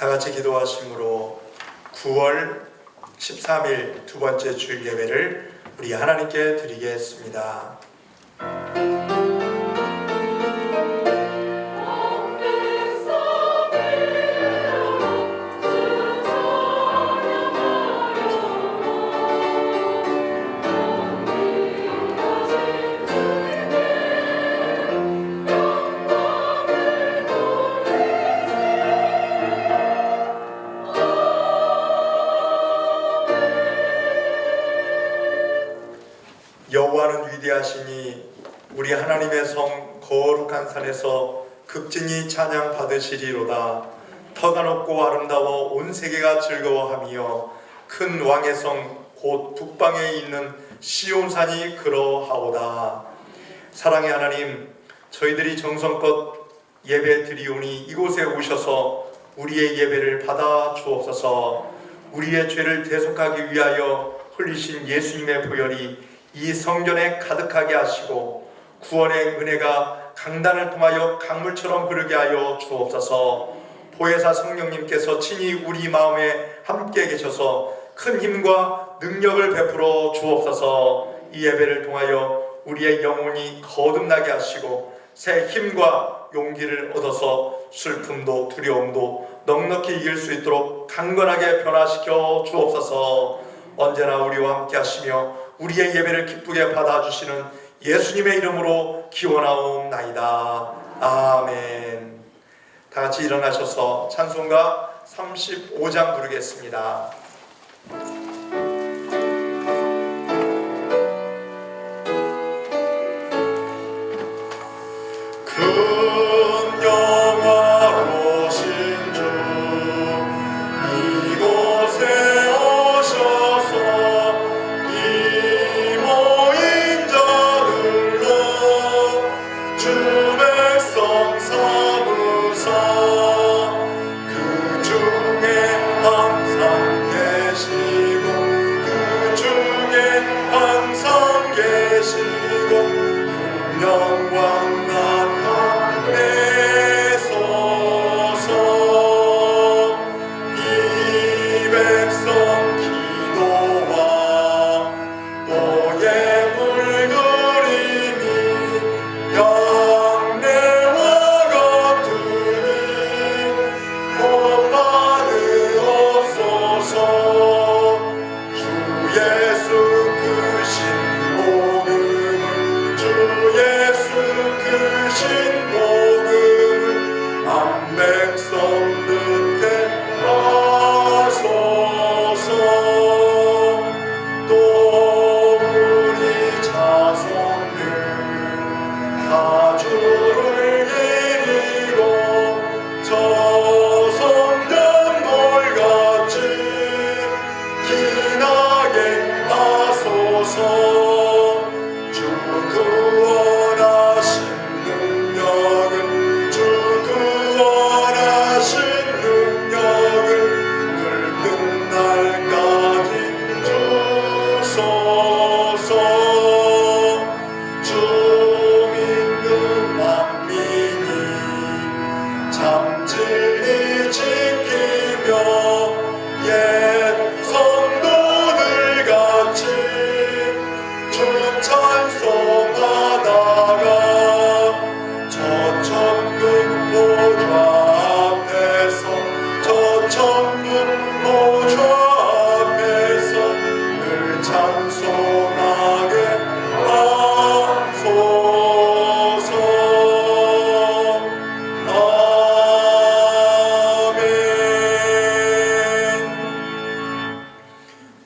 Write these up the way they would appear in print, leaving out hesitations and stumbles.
다 같이 기도하심으로 9월 13일 두 번째 주일 예배를 우리 하나님께 드리겠습니다. 여호와는 위대하시니 우리 하나님의 성 거룩한 산에서 극진히 찬양 받으시리로다. 터가 높고 아름다워 온 세계가 즐거워하며 큰 왕의 성 곧 북방에 있는 시온산이 그러하오다. 사랑의 하나님, 저희들이 정성껏 예배 드리오니 이곳에 오셔서 우리의 예배를 받아 주옵소서. 우리의 죄를 대속하기 위하여 흘리신 예수님의 보혈이 이 성전에 가득하게 하시고 구원의 은혜가 강단을 통하여 강물처럼 흐르게 하여 주옵소서. 보혜사 성령님께서 친히 우리 마음에 함께 계셔서 큰 힘과 능력을 베풀어 주옵소서. 이 예배를 통하여 우리의 영혼이 거듭나게 하시고 새 힘과 용기를 얻어서 슬픔도 두려움도 넉넉히 이길 수 있도록 강건하게 변화시켜 주옵소서. 언제나 우리와 함께 하시며 우리의 예배를 기쁘게 받아주시는 예수님의 이름으로 기원하옵나이다. 아멘. 다 같이 일어나셔서 찬송가 35장 부르겠습니다.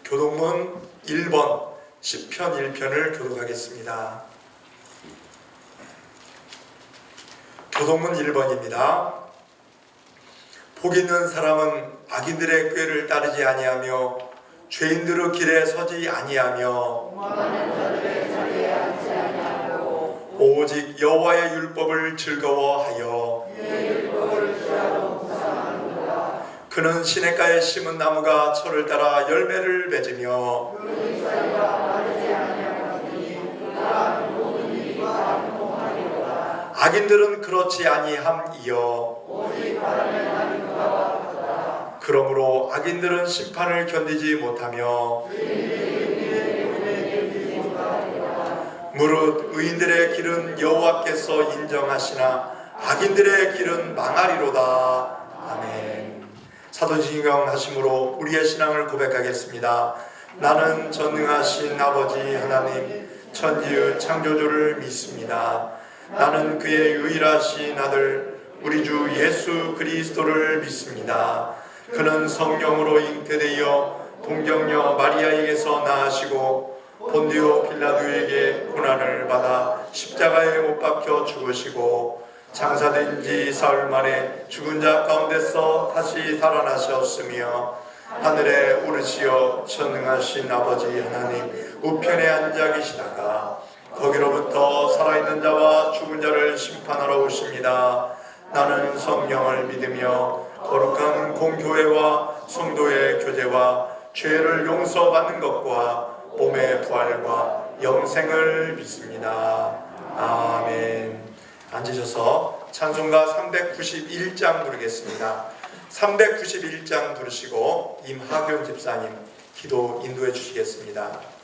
교독문 1번 시편 1편을 교독하겠습니다. 교독문 1번입니다. 복 있는 사람은 악인들의 꾀를 따르지 아니하며 죄인들의 길에 서지 아니하며 오직 여호와의 율법을 즐거워하여 그는 시냇가에 심은 나무가 철을 따라 열매를 맺으며 악인들은 그렇지 아니함이여 그러므로 악인들은 심판을 견디지 못하며 무릇 의인들의 길은 여호와께서 인정하시나 악인들의 길은 망하리로다. 아멘. 사도신경 하심으로 우리의 신앙을 고백하겠습니다. 나는 전능하신 아버지 하나님 천지의 창조주를 믿습니다. 나는 그의 유일하신 아들 우리 주 예수 그리스도를 믿습니다. 그는 성령으로 잉태되어 동정녀 마리아에게서 나으시고 본디오 빌라도에게 고난을 받아 십자가에 못 박혀 죽으시고 장사된 지 사흘 만에 죽은 자 가운데서 다시 살아나셨으며 하늘에 오르시어 전능하신 아버지 하나님 우편에 앉아 계시다가 거기로부터 살아있는 자와 죽은 자를 심판하러 오십니다. 나는 성령을 믿으며 거룩한 공교회와 성도의 교제와 죄를 용서받는 것과 몸의 부활과 영생을 믿습니다. 아멘. 앉으셔서 찬송가 391장 부르겠습니다. 391장 부르시고 임하균 집사님 기도 인도해 주시겠습니다.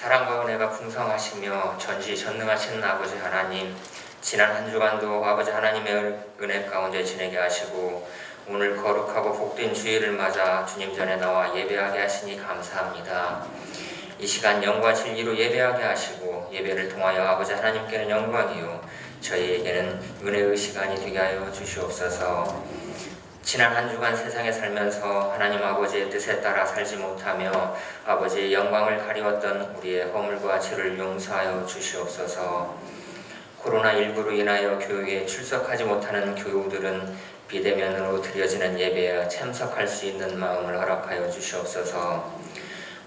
사랑과 은혜가 풍성하시며 전지전능하신 아버지 하나님, 지난 한 주간도 아버지 하나님의 은혜 가운데 지내게 하시고 오늘 거룩하고 복된 주일을 맞아 주님 전에 나와 예배하게 하시니 감사합니다. 이 시간 영과 진리로 예배하게 하시고 예배를 통하여 아버지 하나님께는 영광이요 저희에게는 은혜의 시간이 되게 하여 주시옵소서. 지난 한 주간 세상에 살면서 하나님 아버지의 뜻에 따라 살지 못하며 아버지의 영광을 가리웠던 우리의 허물과 죄를 용서하여 주시옵소서. 코로나19로 인하여 교육에 출석하지 못하는 교우들은 비대면으로 드려지는 예배에 참석할 수 있는 마음을 허락하여 주시옵소서.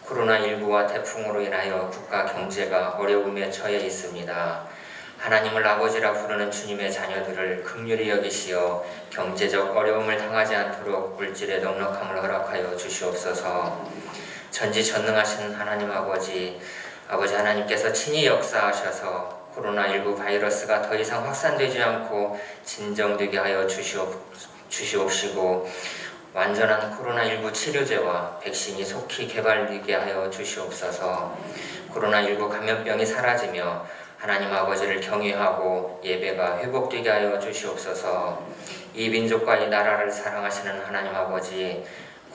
코로나19와 태풍으로 인하여 국가 경제가 어려움에 처해 있습니다. 하나님을 아버지라 부르는 주님의 자녀들을 긍휼히 여기시어 경제적 어려움을 당하지 않도록 물질의 넉넉함을 허락하여 주시옵소서. 전지전능하신 하나님 아버지 하나님께서 친히 역사하셔서 코로나19 바이러스가 더 이상 확산되지 않고 진정되게 하여 주시옵시고 완전한 코로나19 치료제와 백신이 속히 개발되게 하여 주시옵소서. 코로나19 감염병이 사라지며 하나님 아버지를 경외하고 예배가 회복되게 하여 주시옵소서. 이 민족과 이 나라를 사랑하시는 하나님 아버지,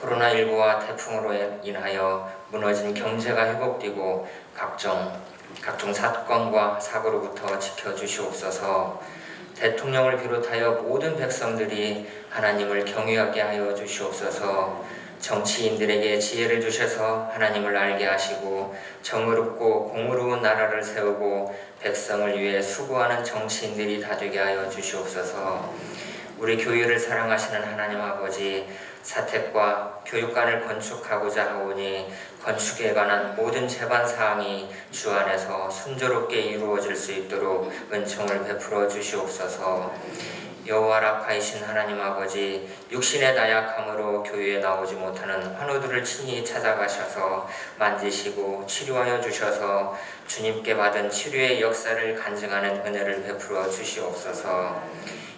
코로나19와 태풍으로 인하여 무너진 경제가 회복되고 각종 사건과 사고로부터 지켜주시옵소서. 대통령을 비롯하여 모든 백성들이 하나님을 경외하게 하여 주시옵소서. 정치인들에게 지혜를 주셔서 하나님을 알게 하시고 정의롭고 공의로운 나라를 세우고 백성을 위해 수고하는 정치인들이 다 되게 하여 주시옵소서. 우리 교회를 사랑하시는 하나님 아버지, 사택과 교육관을 건축하고자 하오니 건축에 관한 모든 제반사항이 주 안에서 순조롭게 이루어질 수 있도록 은총을 베풀어 주시옵소서. 여호와라 하이신 하나님 아버지, 육신의 나약함으로 교회에 나오지 못하는 환우들을 친히 찾아가셔서 만지시고 치료하여 주셔서 주님께 받은 치료의 역사를 간증하는 은혜를 베풀어 주시옵소서.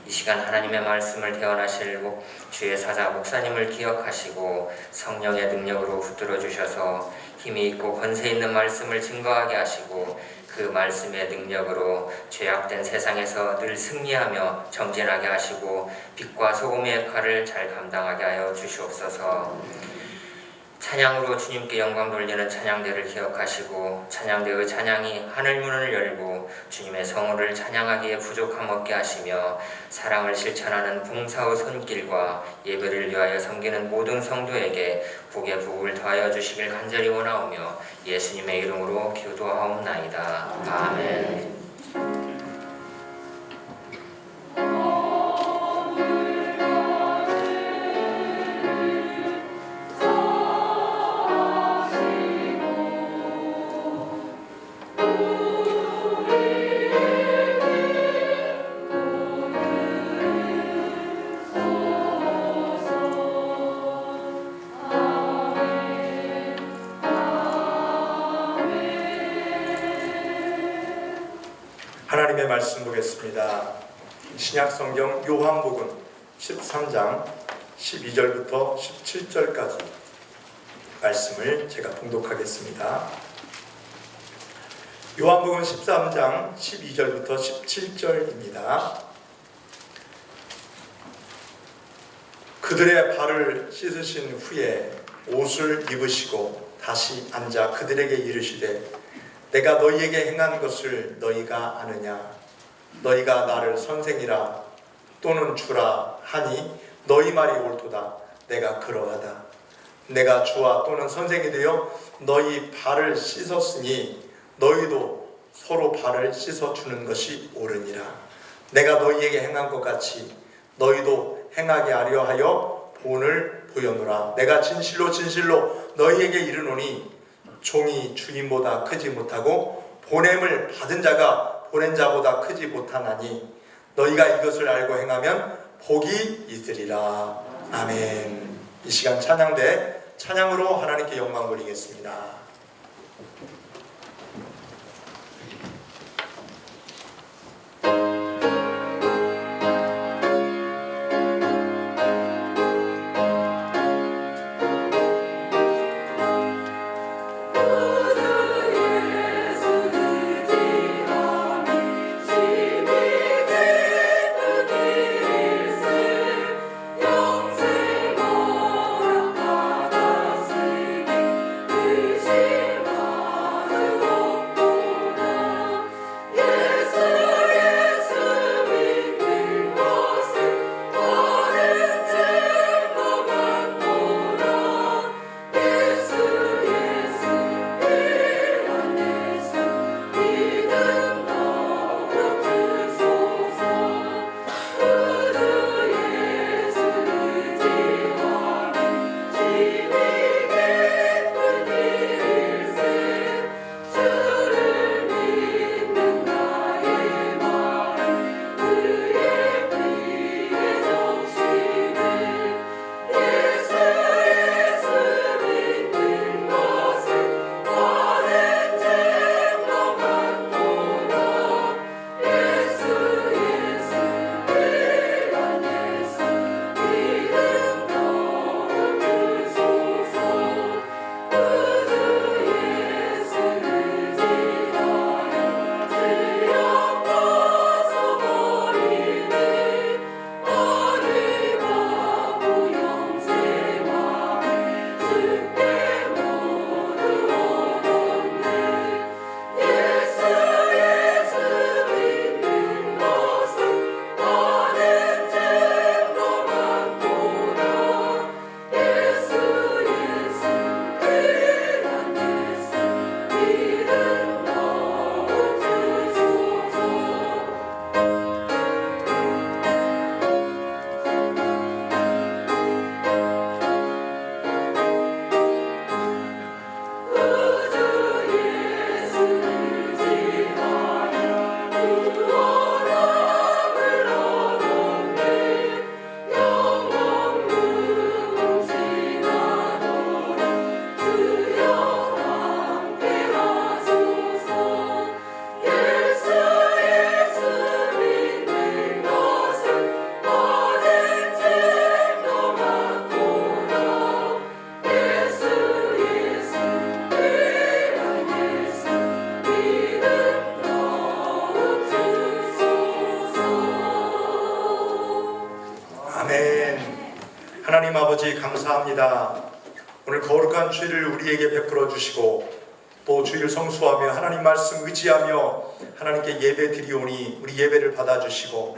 이 시간 하나님의 말씀을 대언하실 주의 사자 목사님을 기억하시고 성령의 능력으로 붙들어 주셔서 힘이 있고 권세 있는 말씀을 증거하게 하시고 그 말씀의 능력으로 죄악된 세상에서 늘 승리하며 정진하게 하시고 빛과 소금의 역할을 잘 감당하게 하여 주시옵소서. 찬양으로 주님께 영광 돌리는 찬양대를 기억하시고 찬양대의 찬양이 하늘 문을 열고 주님의 성호를 찬양하기에 부족함 없게 하시며 사랑을 실천하는 봉사의 손길과 예배를 위하여 섬기는 모든 성도에게 복의 복을 더하여 주시길 간절히 원하오며 예수님의 이름으로 기도하옵나이다. 아멘. 하나님의 말씀 보겠습니다. 신약성경 요한복음 13장 12절부터 17절까지 말씀을 제가 봉독하겠습니다. 요한복음 13장 12절부터 17절입니다. 그들의 발을 씻으신 후에 옷을 입으시고 다시 앉아 그들에게 이르시되 내가 너희에게 행한 것을 너희가 아느냐? 너희가 나를 선생이라 또는 주라 하니 너희 말이 옳도다. 내가 그러하다. 내가 주와 또는 선생이 되어 너희 발을 씻었으니 너희도 서로 발을 씻어주는 것이 옳으니라. 내가 너희에게 행한 것 같이 너희도 행하게 하려 하여 본을 보여노라. 내가 진실로 너희에게 이르노니 종이 주인보다 크지 못하고 보냄을 받은 자가 보낸 자보다 크지 못하나니 너희가 이것을 알고 행하면 복이 있으리라. 아멘. 이 시간 찬양으로 하나님께 영광 돌리겠습니다. 아버지 감사합니다. 오늘 거룩한 주일을 우리에게 베풀어 주시고 또 주일 성수하며 하나님 말씀 의지하며 하나님께 예배 드리오니 우리 예배를 받아주시고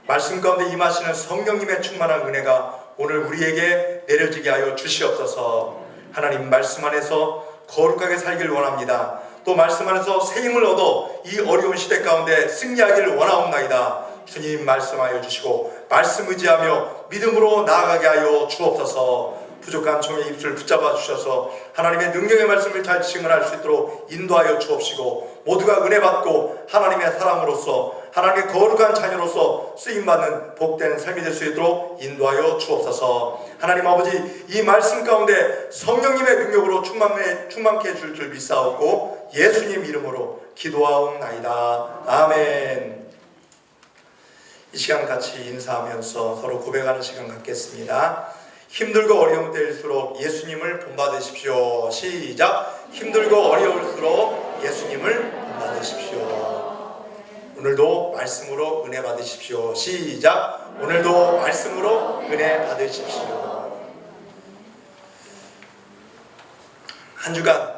말씀 가운데 임하시는 성령님의 충만한 은혜가 오늘 우리에게 내려지게 하여 주시옵소서. 하나님 말씀 안에서 거룩하게 살길 원합니다. 또 말씀 안에서 새 힘을 얻어 이 어려운 시대 가운데 승리하기를 원하옵나이다. 주님 말씀하여 주시고 말씀 의지하며 믿음으로 나아가게 하여 주옵소서. 부족한 종의 입술 붙잡아 주셔서 하나님의 능력의 말씀을 잘 증언할 수 있도록 인도하여 주옵시고 모두가 은혜 받고 하나님의 사람으로서 하나님의 거룩한 자녀로서 쓰임받는 복된 삶이 될 수 있도록 인도하여 주옵소서. 하나님 아버지 이 말씀 가운데 성령님의 능력으로 충만케 해줄 줄 믿사옵고 예수님 이름으로 기도하옵나이다. 아멘. 이 시간 같이 인사하면서 서로 고백하는 시간 갖겠습니다. 힘들고 어려운 때일수록 예수님을 본받으십시오. 시작. 힘들고 어려울수록 예수님을 본받으십시오. 오늘도 말씀으로 은혜 받으십시오. 시작. 오늘도 말씀으로 은혜 받으십시오. 한 주간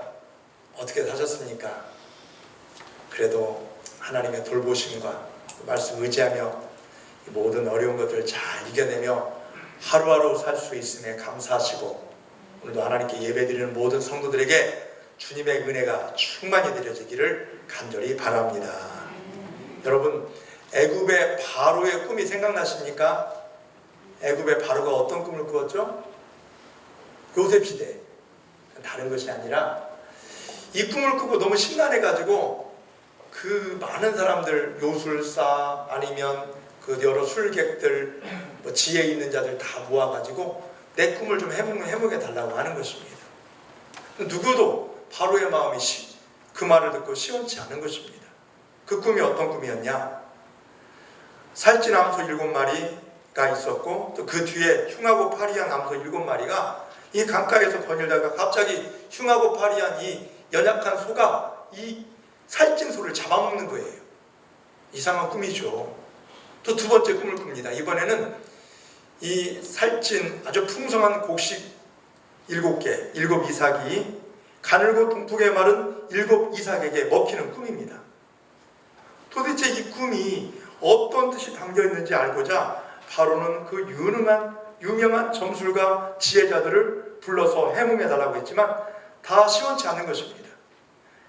어떻게 사셨습니까? 그래도 하나님의 돌보심과 말씀 의지하며 모든 어려운 것들을 잘 이겨내며 하루하루 살 수 있음에 감사하시고 오늘도 하나님께 예배드리는 모든 성도들에게 주님의 은혜가 충만히 드려지기를 간절히 바랍니다. 여러분 애굽의 바로의 꿈이 생각나십니까? 애굽의 바로가 어떤 꿈을 꾸었죠? 요셉 시대. 다른 것이 아니라 이 꿈을 꾸고 너무 심란해가지고 그 많은 사람들 요술사 아니면 그 여러 술객들 뭐 지혜 있는 자들 다 모아가지고 내 꿈을 좀 해몽해 달라고 하는 것입니다. 누구도 바로의 마음이 그 말을 듣고 시원치 않은 것입니다. 그 꿈이 어떤 꿈이었냐? 살찐 암소 7마리가 있었고 또 그 뒤에 흉하고 파리한 암소 7마리가 이 강가에서 거닐다가 갑자기 흉하고 파리한 이 연약한 소가 이 살찐 소를 잡아먹는 거예요. 이상한 꿈이죠. 또 두 번째 꿈을 꿉니다. 이번에는 이 살찐 아주 풍성한 곡식 7개, 7 이삭이 가늘고 둥풍에 마른 7 이삭에게 먹히는 꿈입니다. 도대체 이 꿈이 어떤 뜻이 담겨 있는지 알고자 바로는 그 유명한 점술가 지혜자들을 불러서 해몽해 달라고 했지만 다 시원치 않은 것입니다.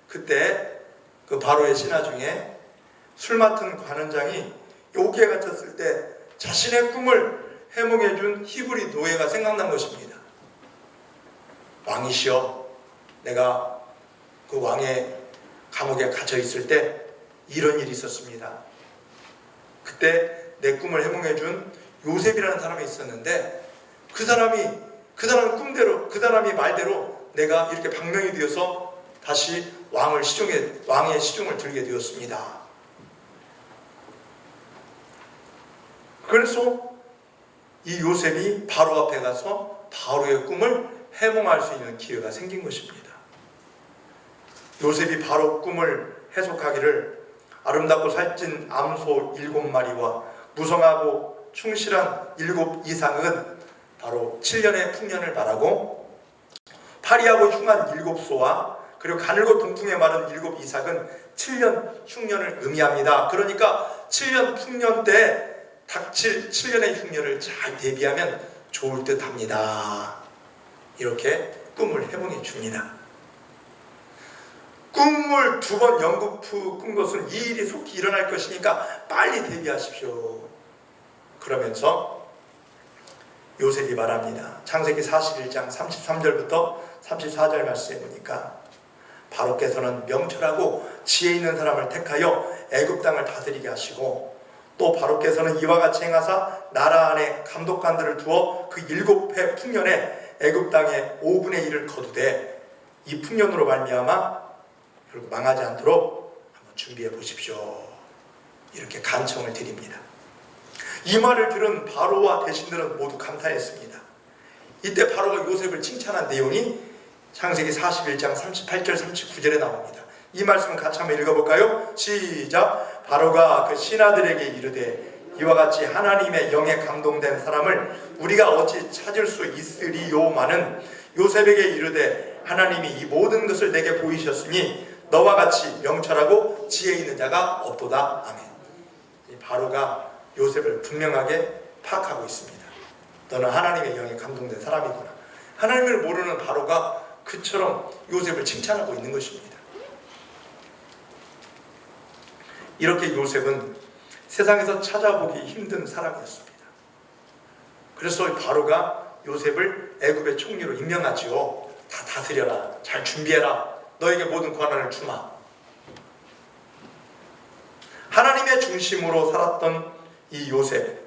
그때 그 바로의 신하 중에 술 맡은 관원장이 요기에 갇혔을 때 자신의 꿈을 해몽해 준 히브리 노예가 생각난 것입니다. 왕이시여, 내가 그 왕의 감옥에 갇혀 있을 때 이런 일이 있었습니다. 그때 내 꿈을 해몽해 준 요셉이라는 사람이 있었는데 그 사람이 꿈대로 그 사람이 말대로 내가 이렇게 방명이 되어서 다시 왕의 시중을 들게 되었습니다. 그래서 이 요셉이 바로 앞에 가서 바로의 꿈을 해몽할 수 있는 기회가 생긴 것입니다. 요셉이 바로 꿈을 해석하기를 아름답고 살찐 암소 7마리와 무성하고 충실한 7 이삭은 바로 7년의 풍년을 말하고 파리하고 흉한 7소와 그리고 가늘고 동풍에 마른 7 이삭은 7년 흉년을 의미합니다. 그러니까 7년 풍년 때 닥칠 7년의 흉년을 잘 대비하면 좋을 듯 합니다. 이렇게 꿈을 해몽해 줍니다. 꿈을 2번 연거푸 꾼 것은 이 일이 속히 일어날 것이니까 빨리 대비하십시오. 그러면서 요셉이 말합니다. 창세기 41장 33절부터 34절 말씀에 보니까 바로께서는 명철하고 지혜 있는 사람을 택하여 애굽 땅을 다스리게 하시고 또 바로께서는 이와 같이 행하사 나라 안에 감독관들을 두어 그 7해 풍년에 애굽 땅의 5분의 1을 거두되 이 풍년으로 말미암아 결국 망하지 않도록 한번 준비해 보십시오. 이렇게 간청을 드립니다. 이 말을 들은 바로와 대신들은 모두 감탄했습니다. 이때 바로가 요셉을 칭찬한 내용이 창세기 41장 38절 39절에 나옵니다. 이 말씀을 같이 한번 읽어볼까요? 시작. 바로가 그 신하들에게 이르되 이와 같이 하나님의 영에 감동된 사람을 우리가 어찌 찾을 수 있으리요마는 요셉에게 이르되 하나님이 이 모든 것을 내게 보이셨으니 너와 같이 명철하고 지혜 있는 자가 없도다. 아멘. 이 바로가 요셉을 분명하게 파악하고 있습니다. 너는 하나님의 영에 감동된 사람이구나. 하나님을 모르는 바로가 그처럼 요셉을 칭찬하고 있는 것입니다. 이렇게 요셉은 세상에서 찾아보기 힘든 사람이었습니다. 그래서 바로가 요셉을 애굽의 총리로 임명하지요. 다 다스려라. 잘 준비해라. 너에게 모든 권한을 주마. 하나님의 중심으로 살았던 이 요셉,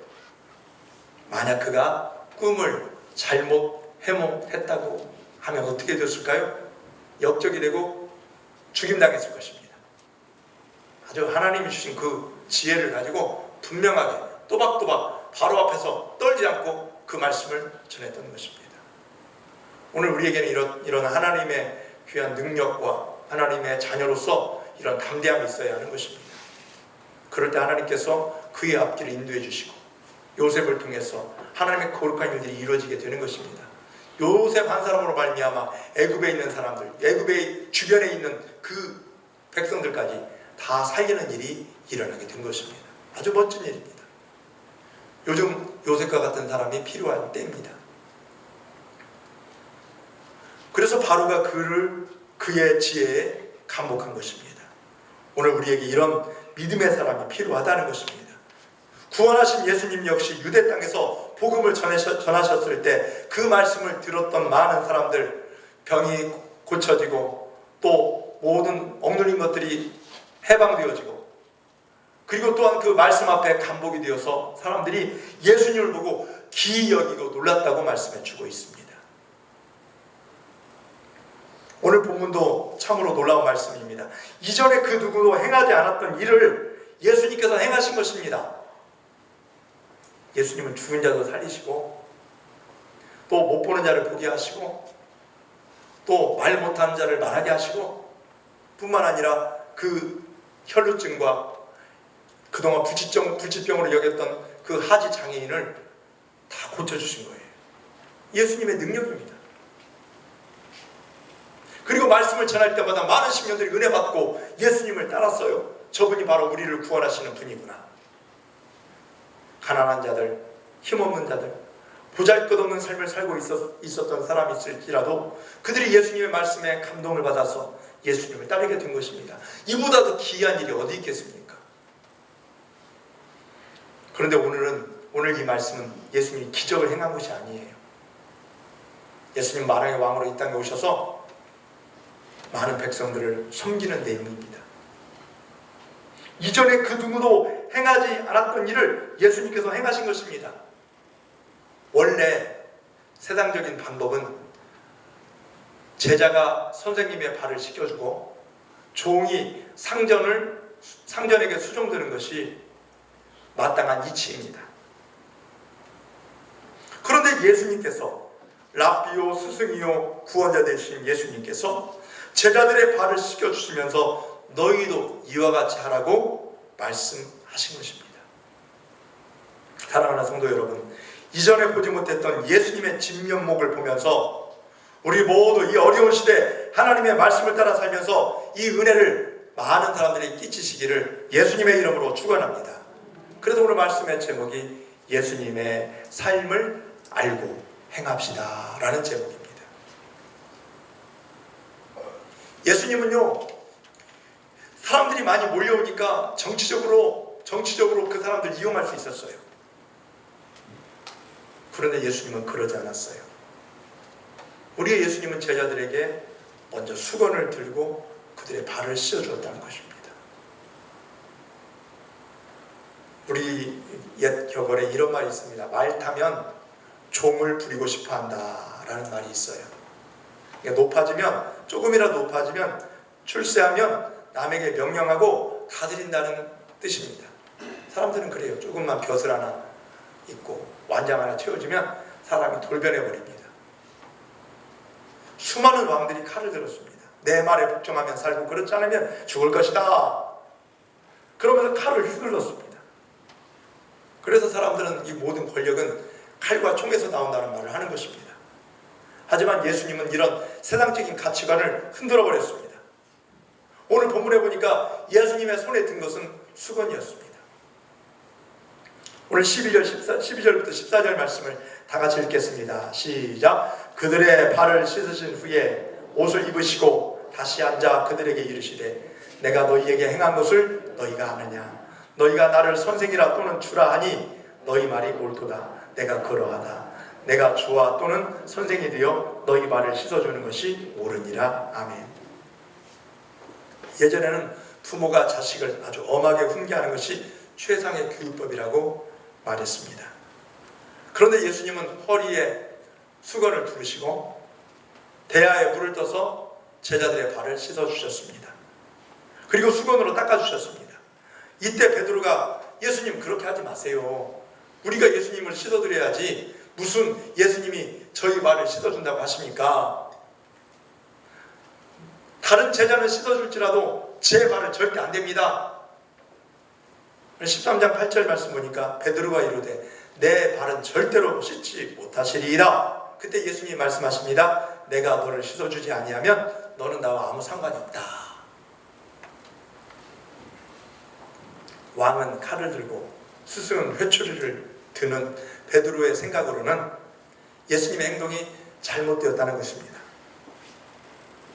만약 그가 꿈을 잘못 해몽했다고 하면 어떻게 됐을까요? 역적이 되고 죽임당했을 것입니다. 아주 하나님이 주신 그 지혜를 가지고 분명하게 또박또박 바로 앞에서 떨지 않고 그 말씀을 전했던 것입니다. 오늘 우리에게는 이런 하나님의 귀한 능력과 하나님의 자녀로서 이런 담대함이 있어야 하는 것입니다. 그럴 때 하나님께서 그의 앞길을 인도해 주시고 요셉을 통해서 하나님의 거룩한 일들이 이루어지게 되는 것입니다. 요셉 한 사람으로 말미암아 애굽에 있는 사람들, 애굽의 주변에 있는 그 백성들까지 다 살리는 일이 일어나게 된 것입니다. 아주 멋진 일입니다. 요즘 요셉과 같은 사람이 필요한 때입니다. 그래서 바로가 그의 지혜에 감복한 것입니다. 오늘 우리에게 이런 믿음의 사람이 필요하다는 것입니다. 구원하신 예수님 역시 유대 땅에서 복음을 전하셨을 때 그 말씀을 들었던 많은 사람들, 병이 고쳐지고 또 모든 억눌린 것들이 해방되어지고, 그리고 또한 그 말씀 앞에 감복이 되어서 사람들이 예수님을 보고 기이 여기고 놀랐다고 말씀해 주고 있습니다. 오늘 본문도 참으로 놀라운 말씀입니다. 이전에 그 누구도 행하지 않았던 일을 예수님께서 행하신 것입니다. 예수님은 죽은 자도 살리시고, 또 못 보는 자를 보게 하시고, 또 말 못하는 자를 말하게 하시고, 뿐만 아니라 그 혈루증과 그동안 불치병으로 여겼던 그 하지 장애인을 다 고쳐주신 거예요. 예수님의 능력입니다. 그리고 말씀을 전할 때마다 많은 신령들이 은혜 받고 예수님을 따랐어요. 저분이 바로 우리를 구원하시는 분이구나. 가난한 자들, 힘없는 자들, 보잘것없는 삶을 살고 있었던 사람이 있을지라도 그들이 예수님의 말씀에 감동을 받아서 예수님을 따르게 된 것입니다. 이보다 더 기이한 일이 어디 있겠습니까? 그런데 오늘 이 말씀은 예수님이 기적을 행한 것이 아니에요. 예수님 만왕의 왕으로 이 땅에 오셔서 많은 백성들을 섬기는 내용입니다. 이전에 그 누구도 행하지 않았던 일을 예수님께서 행하신 것입니다. 원래 세상적인 방법은 제자가 선생님의 발을 씻겨주고 종이 상전에게 수종드는 것이 마땅한 이치입니다. 그런데 예수님께서, 랍비요 스승이요 구원자 되신 예수님께서 제자들의 발을 씻겨주시면서 너희도 이와 같이 하라고 말씀하신 것입니다. 사랑하는 성도 여러분, 이전에 보지 못했던 예수님의 진면목을 보면서 우리 모두 이 어려운 시대 하나님의 말씀을 따라 살면서 이 은혜를 많은 사람들이 끼치시기를 예수님의 이름으로 축원합니다. 그래서 오늘 말씀의 제목이 예수님의 삶을 알고 행합시다 라는 제목입니다. 예수님은요, 사람들이 많이 몰려오니까 정치적으로 그 사람들 이용할 수 있었어요. 그런데 예수님은 그러지 않았어요. 우리의 예수님은 제자들에게 먼저 수건을 들고 그들의 발을 씻어주었다는 것입니다. 우리 옛 격언에 이런 말이 있습니다. 말 타면 종을 부리고 싶어 한다라는 말이 있어요. 높아지면, 조금이라도 높아지면, 출세하면 남에게 명령하고 다스린다는 뜻입니다. 사람들은 그래요. 조금만 벼슬 하나 있고 완장 하나 채워지면 사람이 돌변해버립니다. 수많은 왕들이 칼을 들었습니다. 내 말에 복종하면 살고 그렇지 않으면 죽을 것이다. 그러면서 칼을 휘둘렀습니다. 그래서 사람들은 이 모든 권력은 칼과 총에서 나온다는 말을 하는 것입니다. 하지만 예수님은 이런 세상적인 가치관을 흔들어 버렸습니다. 오늘 본문에 보니까 예수님의 손에 든 것은 수건이었습니다. 오늘 12절부터 14절 말씀을 다 같이 읽겠습니다. 시작. 그들의 발을 씻으신 후에 옷을 입으시고 다시 앉아 그들에게 이르시되 내가 너희에게 행한 것을 너희가 아느냐. 너희가 나를 선생이라 또는 주라 하니 너희 말이 옳도다. 내가 그러하다. 내가 주와 또는 선생이 되어 너희 발을 씻어주는 것이 옳으니라. 아멘. 예전에는 부모가 자식을 아주 엄하게 훈계하는 것이 최상의 교육법이라고 말했습니다. 그런데 예수님은 허리에 수건을 두르시고 대야에 물을 떠서 제자들의 발을 씻어주셨습니다. 그리고 수건으로 닦아주셨습니다. 이때 베드로가 예수님 그렇게 하지 마세요. 우리가 예수님을 씻어드려야지 무슨 예수님이 저희 발을 씻어준다고 하십니까? 다른 제자는 씻어줄지라도 제 발은 절대 안 됩니다. 13장 8절 말씀 보니까 베드로가 이르되 내 발은 절대로 씻지 못하시리이다. 그때 예수님이 말씀하십니다. 내가 너를 씻어주지 아니하면 너는 나와 아무 상관이 없다. 왕은 칼을 들고 스승은 회초리를 드는 베드로의 생각으로는 예수님의 행동이 잘못되었다는 것입니다.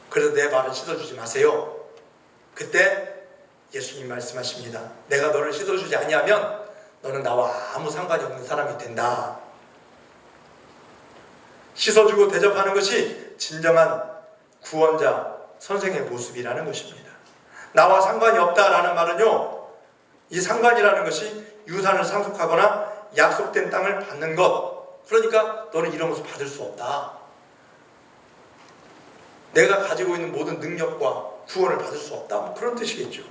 그래서 내 발을 씻어주지 마세요. 그때 예수님 말씀하십니다. 내가 너를 씻어주지 아니하면 너는 나와 아무 상관이 없는 사람이 된다. 씻어주고 대접하는 것이 진정한 구원자, 선생의 모습이라는 것입니다. 나와 상관이 없다라는 말은요, 이 상관이라는 것이 유산을 상속하거나 약속된 땅을 받는 것. 그러니까 너는 이런 것을 받을 수 없다. 내가 가지고 있는 모든 능력과 구원을 받을 수 없다. 그런 뜻이겠죠.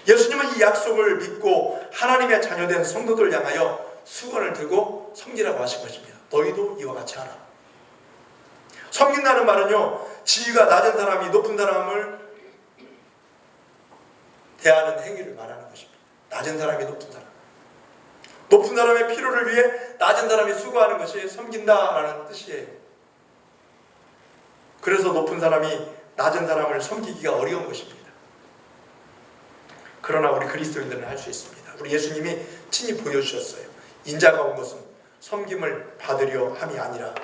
예수님은 이 약속을 믿고 하나님의 자녀된 성도들 향하여 수건을 들고 섬기라고 하신 것입니다. 너희도 이와 같이 하라. 섬긴다는 말은요, 지위가 낮은 사람이 높은 사람을 대하는 행위를 말하는 것입니다. 낮은 사람이 높은 사람. 높은 사람의 필요를 위해 낮은 사람이 수고하는 것이 섬긴다라는 뜻이에요. 그래서 높은 사람이 낮은 사람을 섬기기가 어려운 것입니다. 그러나 우리 그리스도인들은 할 수 있습니다. 우리 예수님이 친히 보여주셨어요. 인자가 온 것은 섬김을 받으려 함이 아니라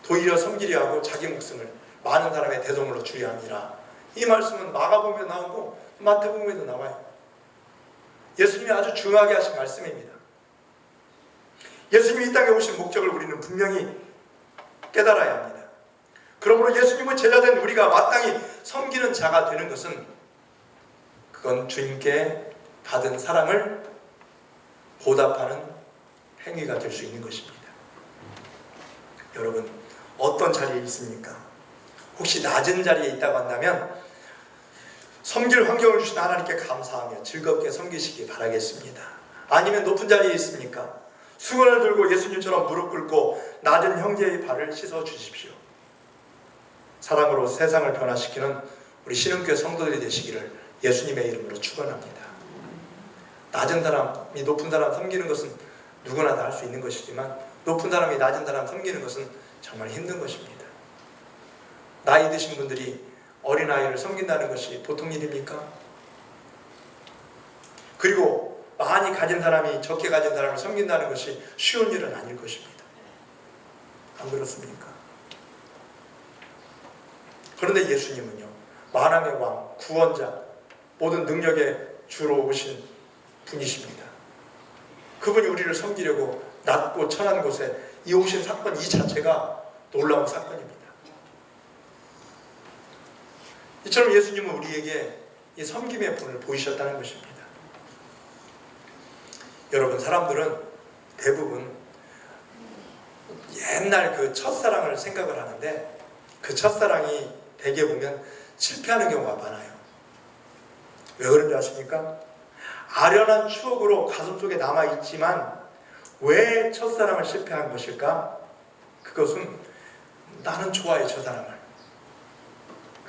도리어 섬기려 하고 자기 목숨을 많은 사람의 대성물로 주려 함이라. 이 말씀은 마가복음에 나오고 마태복음에도 나와요. 예수님이 아주 중요하게 하신 말씀입니다. 예수님이 이 땅에 오신 목적을 우리는 분명히 깨달아야 합니다. 그러므로 예수님의 제자된 우리가 마땅히 섬기는 자가 되는 것은 그건 주님께 받은 사랑을 보답하는 행위가 될 수 있는 것입니다. 여러분, 어떤 자리에 있습니까? 혹시 낮은 자리에 있다고 한다면 섬길 환경을 주신 하나님께 감사하며 즐겁게 섬기시기 바라겠습니다. 아니면 높은 자리에 있습니까? 수건을 들고 예수님처럼 무릎 꿇고 낮은 형제의 발을 씻어 주십시오. 사랑으로 세상을 변화시키는 우리 신흥교회 성도들이 되시기를 예수님의 이름으로 축원합니다. 낮은 사람이 높은 사람 섬기는 것은 누구나 다 할 수 있는 것이지만 높은 사람이 낮은 사람 섬기는 것은 정말 힘든 것입니다. 나이 드신 분들이 어린아이를 섬긴다는 것이 보통 일입니까? 그리고 많이 가진 사람이 적게 가진 사람을 섬긴다는 것이 쉬운 일은 아닐 것입니다. 안 그렇습니까? 그런데 예수님은요, 만왕의 왕, 구원자, 모든 능력의 주로 오신 분이십니다. 그분이 우리를 섬기려고 낮고 천한 곳에 이 오신 사건 이 자체가 놀라운 사건입니다. 이처럼 예수님은 우리에게 이 섬김의 본을 보이셨다는 것입니다. 여러분, 사람들은 대부분 옛날 그 첫사랑을 생각을 하는데 그 첫사랑이 대개 보면 실패하는 경우가 많아요. 왜 그런지 아십니까? 아련한 추억으로 가슴속에 남아있지만 왜 첫사랑을 실패한 것일까? 그것은 나는 좋아해 저 사람을.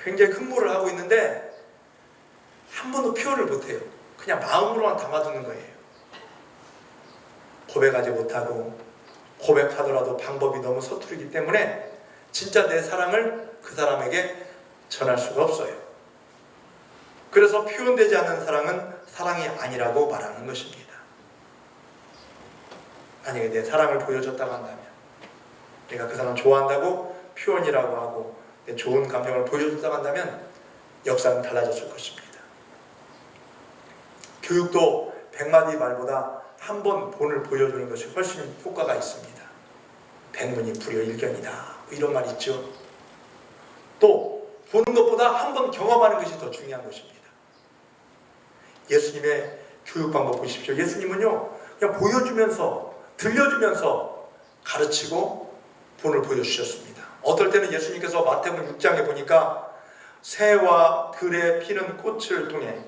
굉장히 흠모를 하고 있는데 한 번도 표현을 못해요. 그냥 마음으로만 담아두는 거예요. 고백하지 못하고 고백하더라도 방법이 너무 서투르기 때문에 진짜 내 사랑을 그 사람에게 전할 수가 없어요. 그래서 표현되지 않는 사랑은 사랑이 아니라고 말하는 것입니다. 만약에 내 사랑을 보여줬다고 한다면, 내가 그 사람 좋아한다고 표현이라고 하고 내 좋은 감정을 보여줬다고 한다면 역사는 달라졌을 것입니다. 교육도 100마디 말보다 한 번 본을 보여주는 것이 훨씬 효과가 있습니다. 백문이 불여일견이다, 이런 말 있죠. 또 보는 것보다 한 번 경험하는 것이 더 중요한 것입니다. 예수님의 교육 방법 보십시오. 예수님은요, 그냥 보여주면서 들려주면서 가르치고 본을 보여주셨습니다. 어떨 때는 예수님께서 마태복음 6장에 보니까 새와 들에 피는 꽃을 통해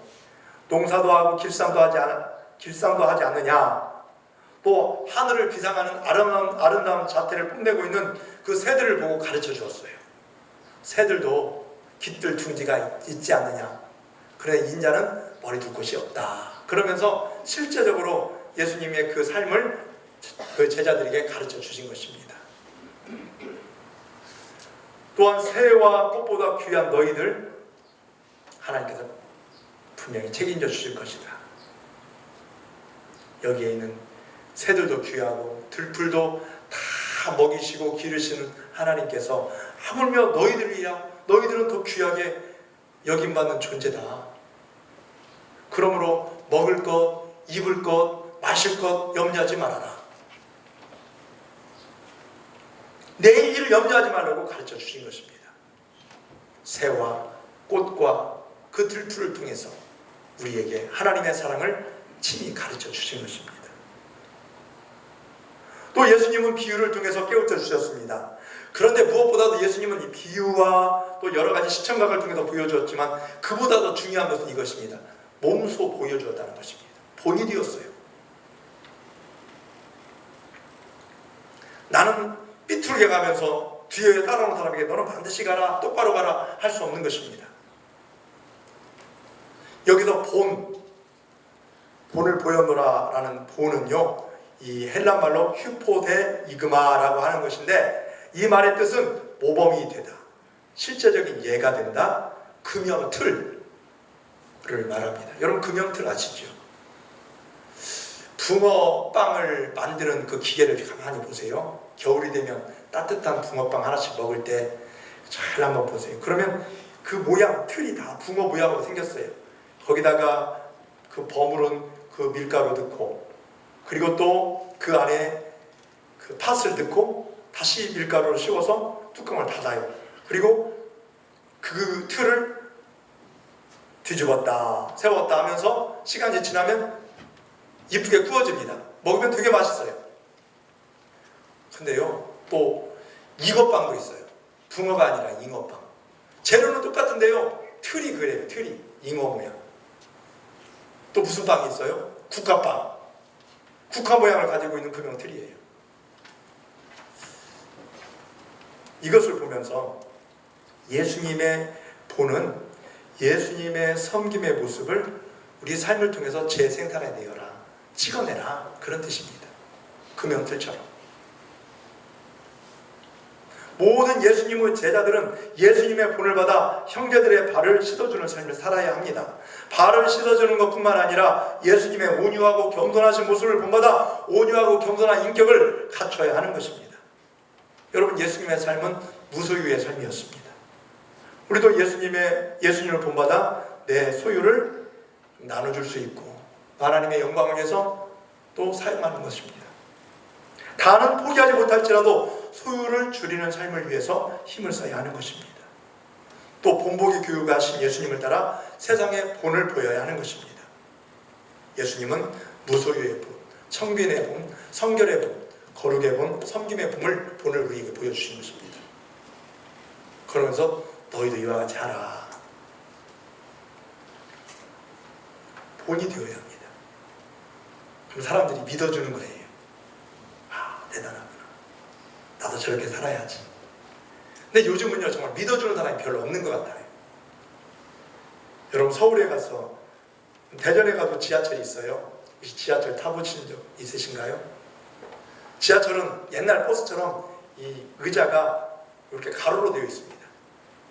농사도 하고 길쌈도 하지 않느냐, 또 하늘을 비상하는 아름다운 자태를 뽐내고 있는 그 새들을 보고 가르쳐 주었어요. 새들도 깃들 둥지가 있지 않느냐, 그래 인자는 머리 둘 곳이 없다. 그러면서 실제적으로 예수님의 그 삶을 그 제자들에게 가르쳐 주신 것입니다. 또한 새와 꽃보다 귀한 너희들 하나님께서 분명히 책임져 주실 것이다. 여기에 있는 새들도 귀하고 들풀도 다 먹이시고 기르시는 하나님께서 하물며 너희들은 더 귀하게 여김받는 존재다. 그러므로 먹을 것, 입을 것, 마실 것 염려하지 말아라. 내일 일을 염려하지 말라고 가르쳐 주신 것입니다. 새와 꽃과 그 들풀을 통해서 우리에게 하나님의 사랑을 친히 가르쳐 주신 것입니다. 또 예수님은 비유를 통해서 깨우쳐 주셨습니다. 그런데 무엇보다도 예수님은 이 비유와 또 여러 가지 시청각을 통해서 보여주었지만 그보다 더 중요한 것은 이것입니다. 몸소 보여주었다는 것입니다. 본이 되었어요. 나는 삐뚤게 가면서 뒤에 따라오는 사람에게 너는 반드시 가라, 똑바로 가라 할 수 없는 것입니다. 여기서 본을 보여노라 라는 본은요, 이 헬란말로 휴포데 이그마라고 하는 것인데, 이 말의 뜻은 모범이 되다, 실제적인 예가 된다, 금형틀을 말합니다. 여러분 금형틀 아시죠? 붕어빵을 만드는 그 기계를 가만히 보세요. 겨울이 되면 따뜻한 붕어빵 하나씩 먹을 때 잘 한번 보세요. 그러면 그 모양, 틀이 다 붕어 모양으로 생겼어요. 거기다가 그 버무른 그 밀가루 넣고, 그리고 또 그 안에 그 팥을 넣고 다시 밀가루를 씌워서 뚜껑을 닫아요. 그리고 그 틀을 뒤집었다 세웠다 하면서 시간이 지나면 이쁘게 구워집니다. 먹으면 되게 맛있어요. 근데요, 또 잉어빵도 있어요. 붕어가 아니라 잉어빵. 재료는 똑같은데요, 틀이 그래요. 틀이 잉어 모양. 또 무슨 빵이 있어요? 국화빵. 국화 모양을 가지고 있는 금형 틀이에요. 이것을 보면서 예수님의 본은 예수님의 섬김의 모습을 우리 삶을 통해서 재생산해내어라, 찍어내라, 그런 뜻입니다. 금형틀처럼. 모든 예수님의 제자들은 예수님의 본을 받아 형제들의 발을 씻어주는 삶을 살아야 합니다. 발을 씻어주는 것뿐만 아니라 예수님의 온유하고 겸손하신 모습을 본받아 온유하고 겸손한 인격을 갖춰야 하는 것입니다. 여러분, 예수님의 삶은 무소유의 삶이었습니다. 우리도 예수님을 본받아 내 소유를 나눠줄 수 있고 하나님의 영광을 위해서 또 사용하는 것입니다. 다는 포기하지 못할지라도 소유를 줄이는 삶을 위해서 힘을 써야 하는 것입니다. 또 본보기 교육하신 예수님을 따라 세상에 본을 보여야 하는 것입니다. 예수님은 무소유의 본, 청빈의 본, 성결의 본, 거룩의 본, 섬김의 본을 우리에게 보여주신 것입니다. 그러면서 너희도 이와 같이 하라. 본이 되어야 합니다. 그럼 사람들이 믿어주는 거예요. 아, 대단하구나. 나도 저렇게 살아야지. 근데 요즘은요, 정말 믿어주는 사람이 별로 없는 것 같아요. 여러분, 서울에 가서, 대전에 가도 지하철이 있어요. 혹시 지하철 타보신 적 있으신가요? 지하철은 옛날 버스처럼 이 의자가 이렇게 가로로 되어 있습니다.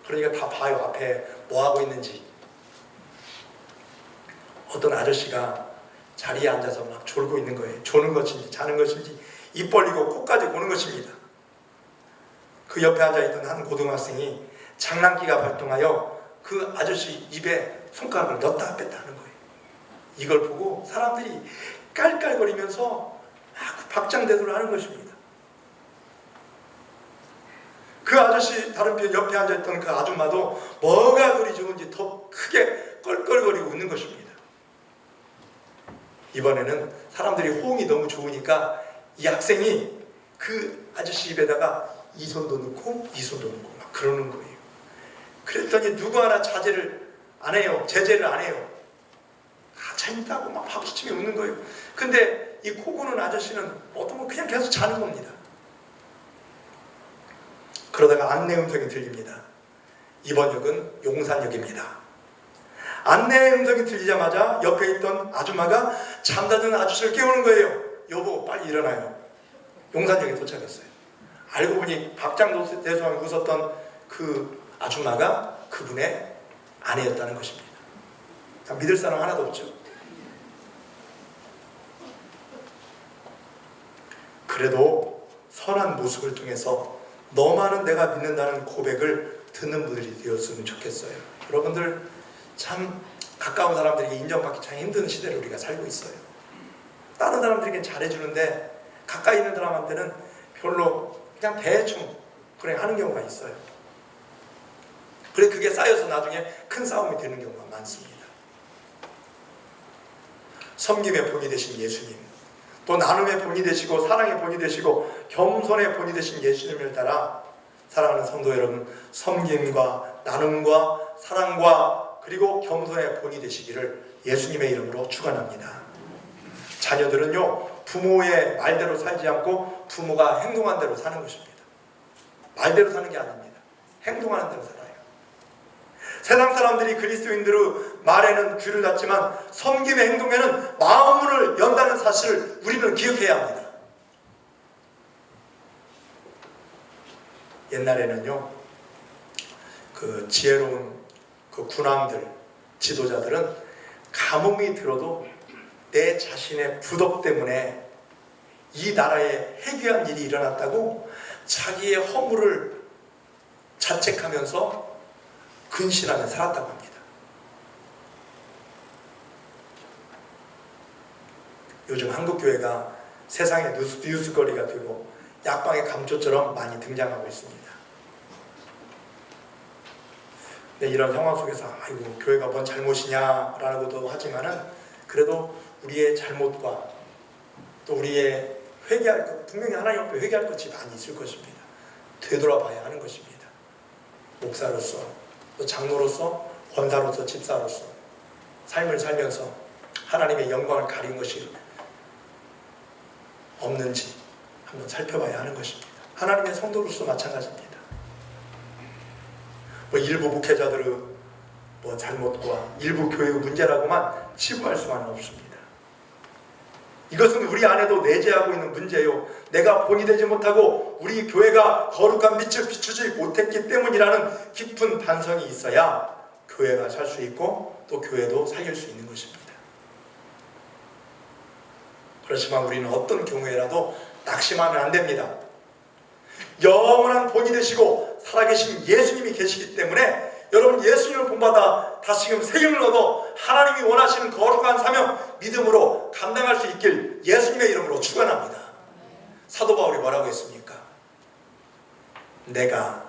그러니까 다 봐요. 앞에 뭐 하고 있는지. 어떤 아저씨가 자리에 앉아서 막 졸고 있는 거예요. 조는 것인지 자는 것인지 입 벌리고 코까지 고는 것입니다. 그 옆에 앉아있던 한 고등학생이 장난기가 발동하여 그 아저씨 입에 손가락을 넣었다 뺐다 하는 거예요. 이걸 보고 사람들이 깔깔거리면서 막 박장대소를 하는 것입니다. 그 아저씨 다른 편 옆에 앉아있던 그 아줌마도 뭐가 그리 좋은지 더 크게 껄껄거리고 웃는 것입니다. 이번에는 사람들이 호응이 너무 좋으니까 이 학생이 그 아저씨 입에다가 이 손도 넣고 이 손도 넣고 막 그러는 거예요. 그랬더니 누구 하나 자제를 안 해요. 제재를 안 해요. 재밌다고 막 박수치며 웃는 거예요. 근데 이 코 고는 아저씨는 어떤 거 그냥 계속 자는 겁니다. 그러다가 안내 음성이 들립니다. 이번 역은 용산역입니다. 안내 음성이 들리자마자 옆에 있던 아줌마가 잠자는 아저씨를 깨우는 거예요. 여보, 빨리 일어나요. 용산역에 도착했어요. 알고 보니 박장대소하며 웃었던 그 아줌마가 그분의 아내였다는 것입니다. 믿을 사람 하나도 없죠. 그래도 선한 모습을 통해서 너만은 내가 믿는다는 고백을 듣는 분들이 되었으면 좋겠어요. 여러분들 참 가까운 사람들에게 인정받기 참 힘든 시대를 우리가 살고 있어요. 다른 사람들에게 잘해주는데 가까이 있는 사람한테는 별로 그냥 대충 그래 하는 경우가 있어요. 그래 그게 쌓여서 나중에 큰 싸움이 되는 경우가 많습니다. 섬김의 본이 되신 예수님, 또 나눔의 본이 되시고 사랑의 본이 되시고 겸손의 본이 되신 예수님을 따라 사랑하는 성도 여러분, 섬김과 나눔과 사랑과 그리고 겸손의 본이 되시기를 예수님의 이름으로 축원합니다. 자녀들은요, 부모의 말대로 살지 않고 부모가 행동한 대로 사는 것입니다. 말대로 사는 게 아닙니다. 행동하는 대로 살아요. 세상 사람들이 그리스도인들의 말에는 귀를 닫지만 섬김의 행동에는 마음을 연다는 사실을 우리는 기억해야 합니다. 옛날에는요, 그 지혜로운 그 군왕들, 지도자들은 가뭄이 들어도 내 자신의 부덕 때문에 이 나라에 해괴한 일이 일어났다고 자기의 허물을 자책하면서 근신하며 살았다고 합니다. 요즘 한국교회가 세상의 뉴스거리가 되고 약방의 감초처럼 많이 등장하고 있습니다. 근데 이런 상황 속에서 아이고 교회가 뭔 잘못이냐라고도 하지만은 그래도 우리의 잘못과 또 우리의 회개할 것, 분명히 하나님 앞에 회개할 것이 많이 있을 것입니다. 되돌아봐야 하는 것입니다. 목사로서 또 장로로서 권사로서 집사로서 삶을 살면서 하나님의 영광을 가린 것이 없는지 한번 살펴봐야 하는 것입니다. 하나님의 성도로서 마찬가지입니다. 일부 목회자들의 잘못과 일부 교회의 문제라고만 치부할 수만은 없습니다. 이것은 우리 안에도 내재하고 있는 문제요. 내가 본이 되지 못하고 우리 교회가 거룩한 빛을 비추지 못했기 때문이라는 깊은 반성이 있어야 교회가 살 수 있고 또 교회도 살릴 수 있는 것입니다. 그렇지만 우리는 어떤 경우에라도 낙심하면 안 됩니다. 영원한 본이 되시고 살아계신 예수님이 계시기 때문에 여러분 예수님을 본받아 다시금 세임을 얻어 하나님이 원하시는 거룩한 사명 믿음으로 감당할 수 있길 예수님의 이름으로 축원합니다. 사도 바울이 뭐라고 했습니까? 내가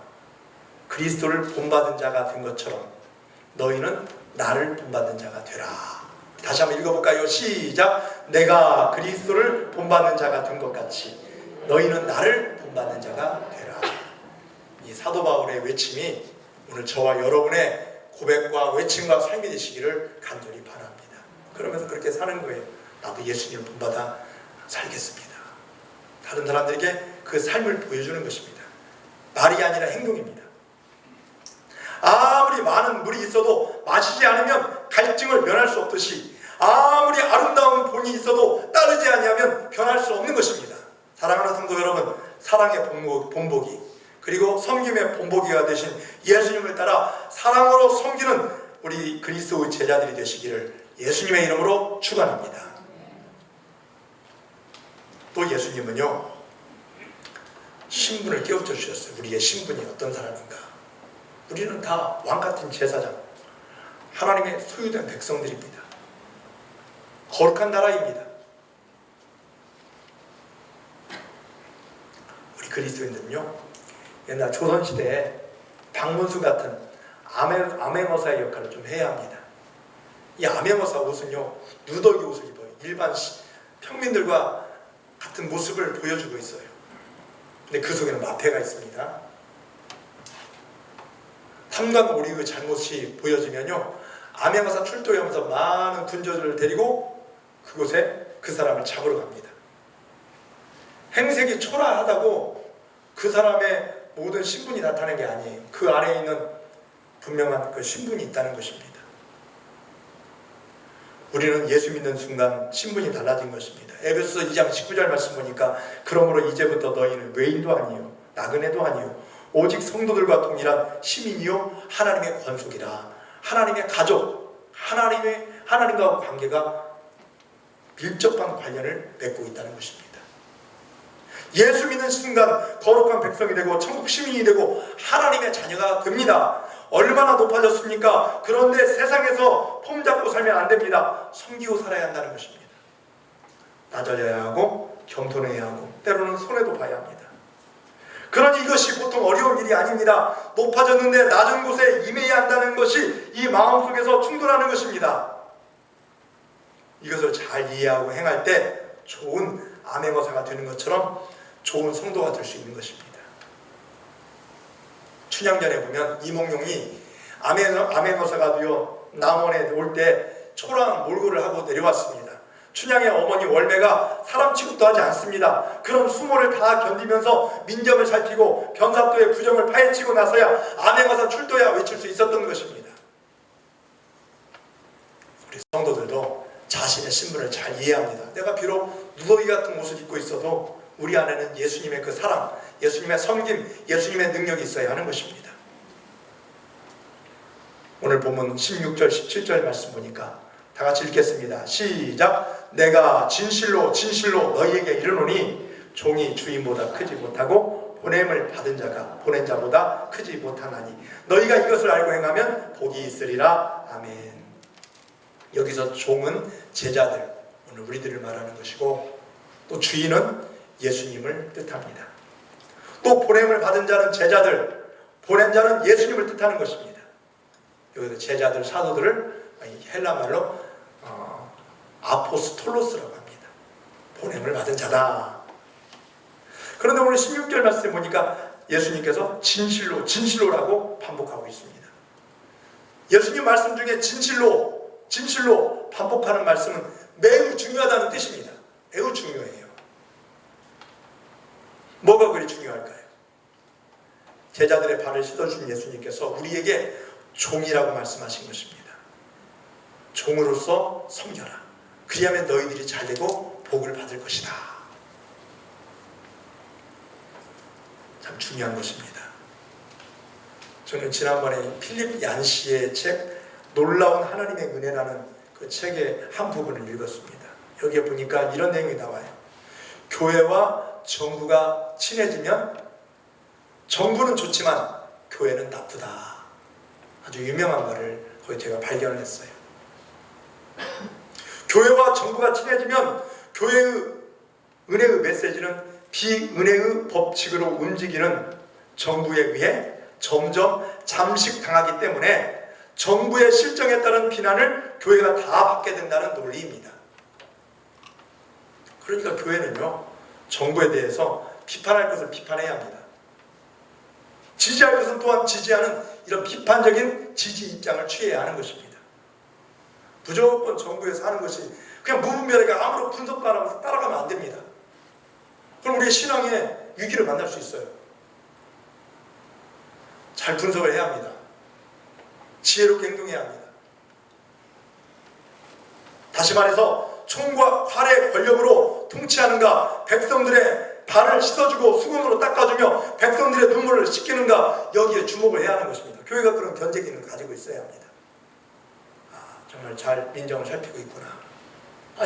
그리스도를 본받은 자가 된 것처럼 너희는 나를 본받은 자가 되라. 다시 한번 읽어볼까요? 시작. 내가 그리스도를 본받는 자가 된 것 같이 너희는 나를 본받는 자가 되라. 이 사도 바울의 외침이 오늘 저와 여러분의 고백과 외침과 삶이 되시기를 간절히 바랍니다. 그러면서 그렇게 사는 거예요. 나도 예수님을 본받아 살겠습니다. 다른 사람들에게 그 삶을 보여주는 것입니다. 말이 아니라 행동입니다. 아무리 많은 물이 있어도 마시지 않으면 갈증을 면할 수 없듯이 아무리 아름다운 본이 있어도 따르지 아니하면 변할 수 없는 것입니다. 사랑하는 성도 여러분, 사랑의 본보기 그리고 섬김의 본보기가 되신 예수님을 따라 사랑으로 섬기는 우리 그리스도의 제자들이 되시기를 예수님의 이름으로 축원합니다. 또 예수님은요, 신분을 깨우쳐 주셨어요. 우리의 신분이 어떤 사람인가. 우리는 다 왕같은 제사장, 하나님의 소유된 백성들입니다. 거룩한 나라입니다. 우리 그리스도인들은요, 옛날 조선시대에 박문수 같은 암행어사의 역할을 좀 해야 합니다. 이 암행어사 옷은요, 누더기 옷을 입어요. 일반 평민들과 같은 모습을 보여주고 있어요. 근데 그 속에는 마패가 있습니다. 탐관 오리의 잘못이 보여지면요, 암행어사 출동하면서 많은 군저들을 데리고 그곳에 그 사람을 잡으러 갑니다. 행색이 초라하다고 그 사람의 모든 신분이 나타나는 게 아니에요. 그 안에 있는 분명한 그 신분이 있다는 것입니다. 우리는 예수 믿는 순간 신분이 달라진 것입니다. 에베소서 2장 19절 말씀 보니까 그러므로 이제부터 너희는 외인도 아니요 나그네도 아니요 오직 성도들과 동일한 시민이요 하나님의 권속이라. 하나님의 가족, 하나님과 관계가 밀접한 관련을 맺고 있다는 것입니다. 예수 믿는 순간 거룩한 백성이 되고 천국 시민이 되고 하나님의 자녀가 됩니다. 얼마나 높아졌습니까? 그런데 세상에서 폼 잡고 살면 안 됩니다. 섬기고 살아야 한다는 것입니다. 낮아져야 하고 겸손해야 하고 때로는 손해도 봐야 합니다. 그러니 이것이 보통 어려운 일이 아닙니다. 높아졌는데 낮은 곳에 임해야 한다는 것이 이 마음속에서 충돌하는 것입니다. 이것을 잘 이해하고 행할 때 좋은 암행어사가 되는 것처럼 좋은 성도가 될 수 있는 것입니다. 춘향전에 보면 이몽룡이 암행어사가 되어 남원에 올 때 초라한 몰골을 하고 내려왔습니다. 춘향의 어머니 월매가 사람 취급도 하지 않습니다. 그런 수모를 다 견디면서 민정을 살피고 변사또의 부정을 파헤치고 나서야 암행어사 출도야 외칠 수 있었던 것입니다. 우리 성도들도 자신의 신분을 잘 이해합니다. 내가 비록 누더기 같은 옷을 입고 있어도 우리 안에는 예수님의 그 사랑, 예수님의 섬김, 예수님의 능력이 있어야 하는 것입니다. 오늘 본문 16절, 17절 말씀 보니까 다 같이 읽겠습니다. 시작! 내가 진실로 너희에게 이르노니 종이 주인보다 크지 못하고 보냄을 받은 자가 보낸 자보다 크지 못하나니 너희가 이것을 알고 행하면 복이 있으리라. 아멘. 여기서 종은 제자들, 오늘 우리들을 말하는 것이고 또 주인은 예수님을 뜻합니다. 또 보냄을 받은 자는 제자들, 보낸 자는 예수님을 뜻하는 것입니다. 여기서 제자들, 사도들을 헬라말로 아포스톨로스라고 합니다. 보냄을 받은 자다. 그런데 오늘 16절 말씀에 보니까 예수님께서 진실로라고 반복하고 있습니다. 예수님 말씀 중에 진실로 반복하는 말씀은 매우 중요하다는 뜻입니다. 매우 중요해요. 뭐가 그리 중요할까요? 제자들의 발을 씻어준 예수님께서 우리에게 종이라고 말씀하신 것입니다. 종으로서 섬겨라. 그리하면 너희들이 잘되고 복을 받을 것이다. 참 중요한 것입니다. 저는 지난번에 필립 얀시의 책 놀라운 하나님의 은혜라는 그 책의 한 부분을 읽었습니다. 여기에 보니까 이런 내용이 나와요. 교회와 정부가 친해지면 정부는 좋지만 교회는 나쁘다. 아주 유명한 말을 거기 제가 발견을 했어요. 교회와 정부가 친해지면 교회의 은혜의 메시지는 비은혜의 법칙으로 움직이는 정부에 의해 점점 잠식당하기 때문에 정부의 실정에 따른 비난을 교회가 다 받게 된다는 논리입니다. 그러니까 교회는요, 정부에 대해서 비판할 것을 비판해야 합니다. 지지할 것은 또한 지지하는 이런 비판적인 지지 입장을 취해야 하는 것입니다. 무조건 정부에서 하는 것이 그냥 무분별하게 아무런 분석도 안 하면서 따라가면 안 됩니다. 그럼 우리의 신앙에 위기를 만날 수 있어요. 잘 분석을 해야 합니다. 지혜롭게 행동해야 합니다. 다시 말해서 총과 활의 권력으로 통치하는가, 백성들의 발을 씻어주고 수건으로 닦아주며 백성들의 눈물을 씻기는가, 여기에 주목을 해야 하는 것입니다. 교회가 그런 견제 기능을 가지고 있어야 합니다. 정말 잘 민정을 살피고 있구나.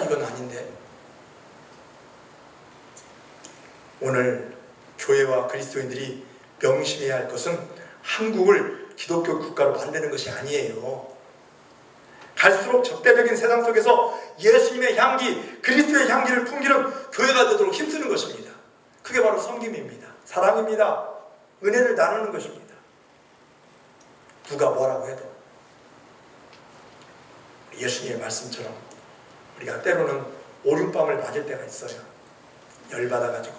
이건 아닌데. 오늘 교회와 그리스도인들이 명심해야 할 것은 한국을 기독교 국가로 만드는 것이 아니에요. 갈수록 적대적인 세상 속에서 예수님의 향기, 그리스도의 향기를 풍기는 교회가 되도록 힘쓰는 것입니다. 그게 바로 섬김입니다. 사랑입니다. 은혜를 나누는 것입니다. 누가 뭐라고 해도 예수님의 말씀처럼 우리가 때로는 오른밤을 맞을 때가 있어요. 열받아가지고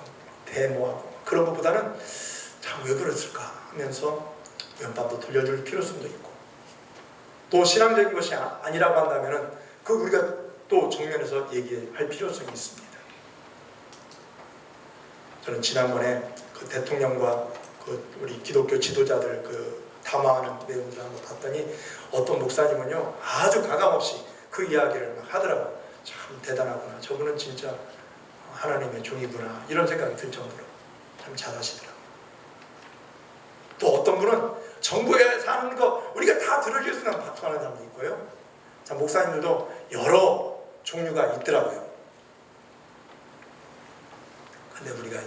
대모하고 그런 것보다는 참 왜 그랬을까 하면서 왼밤도 돌려줄 필요성도 있고, 또 신앙적인 것이 아니라고 한다면 그 우리가 또 정면에서 얘기할 필요성이 있습니다. 저는 지난번에 그 대통령과 그 우리 기독교 지도자들 그 담화하는 내용들을 한번 봤더니 어떤 목사님은요 아주 가감없이 그 이야기를 막 하더라고요. 참 대단하구나, 저분은 진짜 하나님의 종이구나, 이런 생각이 들 정도로 참 잘하시더라고요. 또 어떤 분은 정부에서 하는 거 우리가 다 들어줄 수는 박수하는 사람도 있고요. 참 목사님들도 여러 종류가 있더라고요. 근데 우리가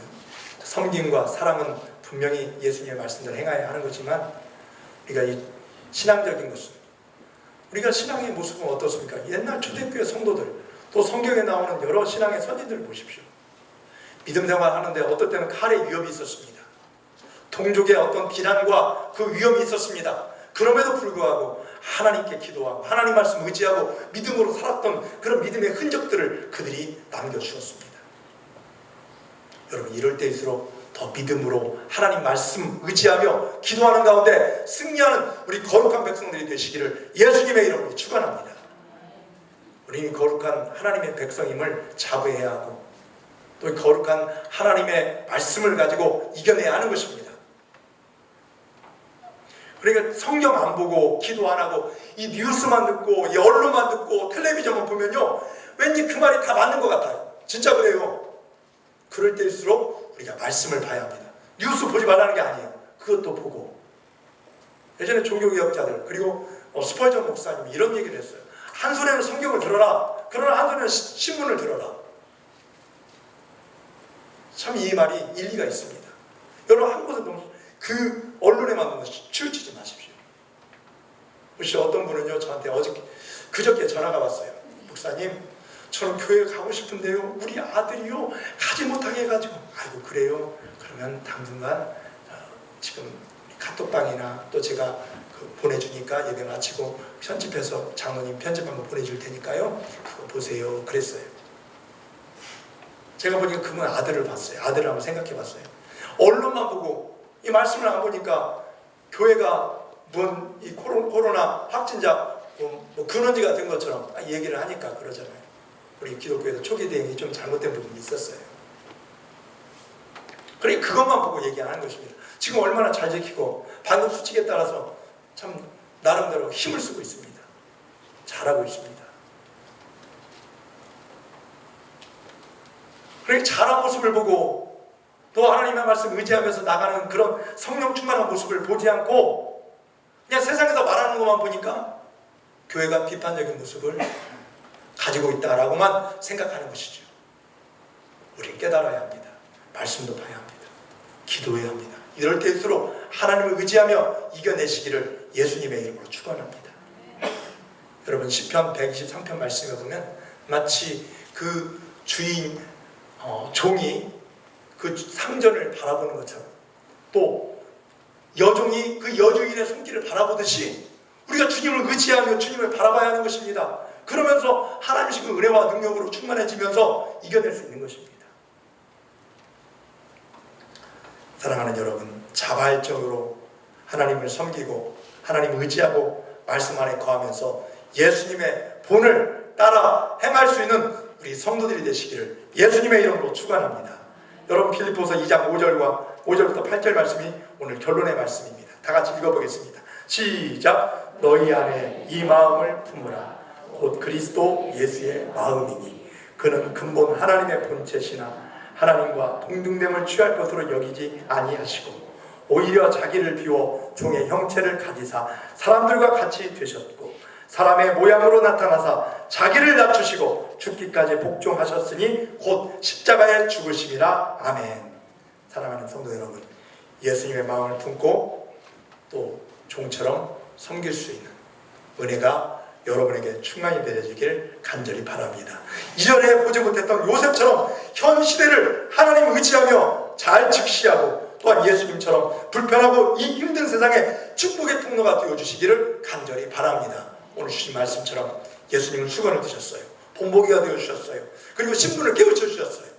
섬김과 사랑은 분명히 예수님의 말씀대로 행해야 하는 거지만, 우리가 이 신앙적인 것은, 우리가 신앙의 모습은 어떻습니까? 옛날 초대교회 성도들, 또 성경에 나오는 여러 신앙의 선진들을 보십시오. 믿음 생활하는데 어떨 때는 칼의 위협이 있었습니다. 동족의 어떤 비난과 그 위험이 있었습니다. 그럼에도 불구하고 하나님께 기도하고 하나님 말씀 의지하고 믿음으로 살았던 그런 믿음의 흔적들을 그들이 남겨주었습니다. 여러분, 이럴 때일수록 더 믿음으로 하나님 말씀 의지하며 기도하는 가운데 승리하는 우리 거룩한 백성들이 되시기를 예수님의 이름으로 축원합니다. 우리는 거룩한 하나님의 백성임을 자부해야 하고, 또 거룩한 하나님의 말씀을 가지고 이겨내야 하는 것입니다. 그러니까 성경 안 보고 기도 안 하고 이 뉴스만 듣고 이 언론만 듣고 텔레비전만 보면요, 왠지 그 말이 다 맞는 것 같아요. 진짜 그래요. 그럴 때일수록 우리가 말씀을 봐야 합니다. 뉴스 보지 말라는 게 아니에요. 그것도 보고. 예전에 종교개혁자들 그리고 스펄전 목사님이 이런 얘기를 했어요. 한 손에는 성경을 들어라, 그러나 한 손에는 신문을 들어라. 참 이 말이 일리가 있습니다. 여러분, 한 곳에 너무 그 언론에만 너무 치우치지 마십시오. 혹시 어떤 분은요 저한테 그저께 전화가 왔어요. 목사님, 저는 교회 가고 싶은데요 우리 아들이요 가지 못하게 해가지고. 아이고 그래요? 그러면 당분간 지금 카톡방이나 또 제가 보내주니까 예배 마치고 편집해서 장로님 편집 한번 보내줄 테니까요 그거 보세요 그랬어요. 제가 보니까 그분 아들을 봤어요. 아들을 한번 생각해 봤어요. 언론만 보고 이 말씀을 안 보니까 교회가 이 코로나 확진자 근원지가 된 것처럼 얘기를 하니까 그러잖아요. 우리 기독교에서 초기 대응이 좀 잘못된 부분이 있었어요. 그러니까 그것만 보고 얘기하는 것입니다. 지금 얼마나 잘 지키고 방역 수칙에 따라서 참 나름대로 힘을 쓰고 있습니다. 잘하고 있습니다. 그러니까 잘한 모습을 보고 또 하나님의 말씀 의지하면서 나가는 그런 성령 충만한 모습을 보지 않고 그냥 세상에서 말하는 것만 보니까 교회가 비판적인 모습을 가지고 있다라고만 생각하는 것이죠. 우리는 깨달아야 합니다. 말씀도 봐야 합니다. 기도해야 합니다. 이럴 때일수록 하나님을 의지하며 이겨내시기를 예수님의 이름으로 축원합니다. 여러분, 시편 123편 말씀에 보면 마치 그 주인 종이 그 상전을 바라보는 것처럼, 또 여종이 그 여주인의 손길을 바라보듯이 우리가 주님을 의지하며 주님을 바라봐야 하는 것입니다. 그러면서 하나님의 그 은혜와 능력으로 충만해지면서 이겨낼 수 있는 것입니다. 사랑하는 여러분, 자발적으로 하나님을 섬기고 하나님을 의지하고 말씀 안에 거하면서 예수님의 본을 따라 행할 수 있는 우리 성도들이 되시기를 예수님의 이름으로 축원합니다. 여러분, 필립보서 2장 5절부터 8절 말씀이 오늘 결론의 말씀입니다. 다 같이 읽어보겠습니다. 시작. 너희 안에 이 마음을 품으라. 곧 그리스도 예수의 마음이니 그는 근본 하나님의 본체시나 하나님과 동등됨을 취할 것으로 여기지 아니하시고 오히려 자기를 비워 종의 형체를 가지사 사람들과 같이 되셨고 사람의 모양으로 나타나사 자기를 낮추시고 죽기까지 복종하셨으니 곧 십자가에 죽으심이라. 아멘. 사랑하는 성도 여러분, 예수님의 마음을 품고 또 종처럼 섬길 수 있는 은혜가 여러분에게 충만히 내려지길 간절히 바랍니다. 이전에 보지 못했던 요셉처럼 현 시대를 하나님 의지하며 잘 직시하고 또한 예수님처럼 불편하고 이 힘든 세상에 축복의 통로가 되어주시기를 간절히 바랍니다. 오늘 주신 말씀처럼 예수님은 수건을 드셨어요. 본보기가 되어주셨어요. 그리고 신분을 깨우쳐주셨어요.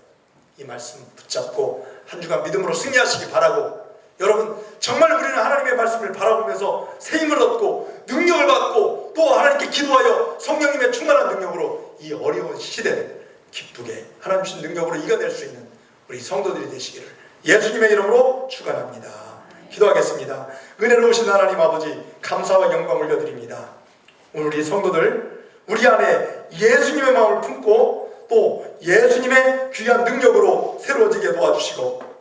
이 말씀 붙잡고 한 주간 믿음으로 승리하시기 바라고, 여러분 정말 우리는 하나님의 말씀을 바라보면서 세임을 얻고 능력을 받고 또 하나님께 기도하여 성령님의 충만한 능력으로 이 어려운 시대를 기쁘게 하나님 주신 능력으로 이겨낼 수 있는 우리 성도들이 되시기를 예수님의 이름으로 축원합니다. 기도하겠습니다. 은혜로우신 하나님 아버지, 감사와 영광 올려드립니다. 오늘 우리 성도들 우리 안에 예수님의 마음을 품고 또 예수님의 귀한 능력으로 새로워지게 도와주시고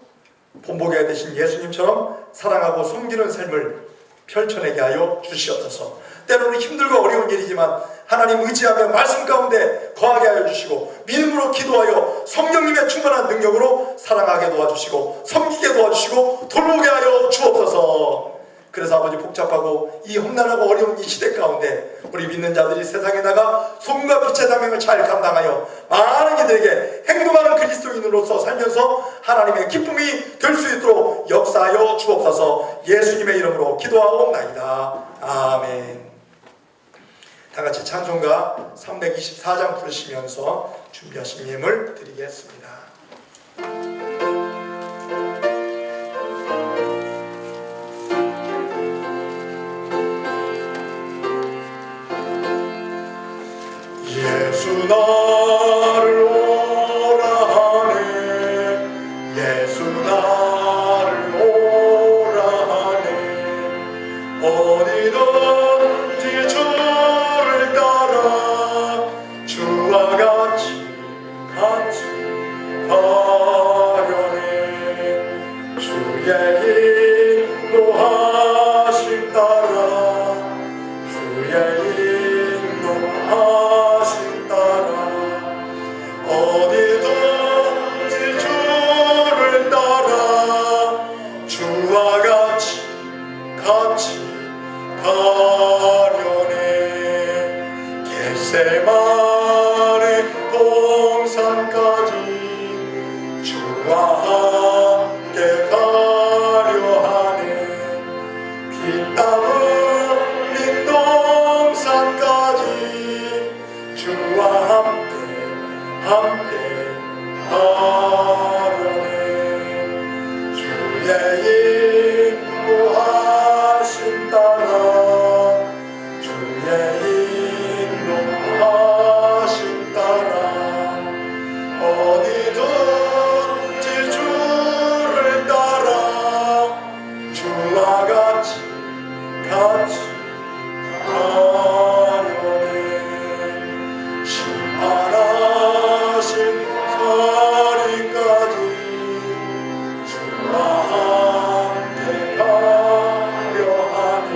본보기가 되신 예수님처럼 사랑하고 섬기는 삶을 펼쳐내게 하여 주시옵소서. 때로는 힘들고 어려운 일이지만 하나님 의지하며 말씀 가운데 거하게 하여 주시고 믿음으로 기도하여 성령님의 충만한 능력으로 사랑하게 도와주시고 섬기게 도와주시고 돌보게 하여 주옵소서. 그래서 아버지, 복잡하고 이 험난하고 어려운 이 시대 가운데 우리 믿는 자들이 세상에 나가 소금과 빛의 사명을 잘 감당하여 많은 이들에게 행동하는 그리스도인으로서 살면서 하나님의 기쁨이 될 수 있도록 역사하여 주옵소서. 예수님의 이름으로 기도하옵나이다. 아멘. 다 같이 찬송가 324장 부르시면서 준비하신 예물 드리겠습니다. 예수 나를 오라 하네, 예수 나를 오라 하네. 어디든지 주를 따라 주와 같이 가려네. 주의 인도하심 따라 주의 인도하심 따라 어디든지 주를 따라 주와 같이 가려네. 겟세마네 동산까지 주와 함께 가려 하네. 피땀 흘린 동산까지 주와 함께 가려네. 주의 인도하심 따라 주의 인도하심 따라 어디든지 주를 따라 주와 같이 가려네. 심판하신 자리까지 주와 함께 가려 하네.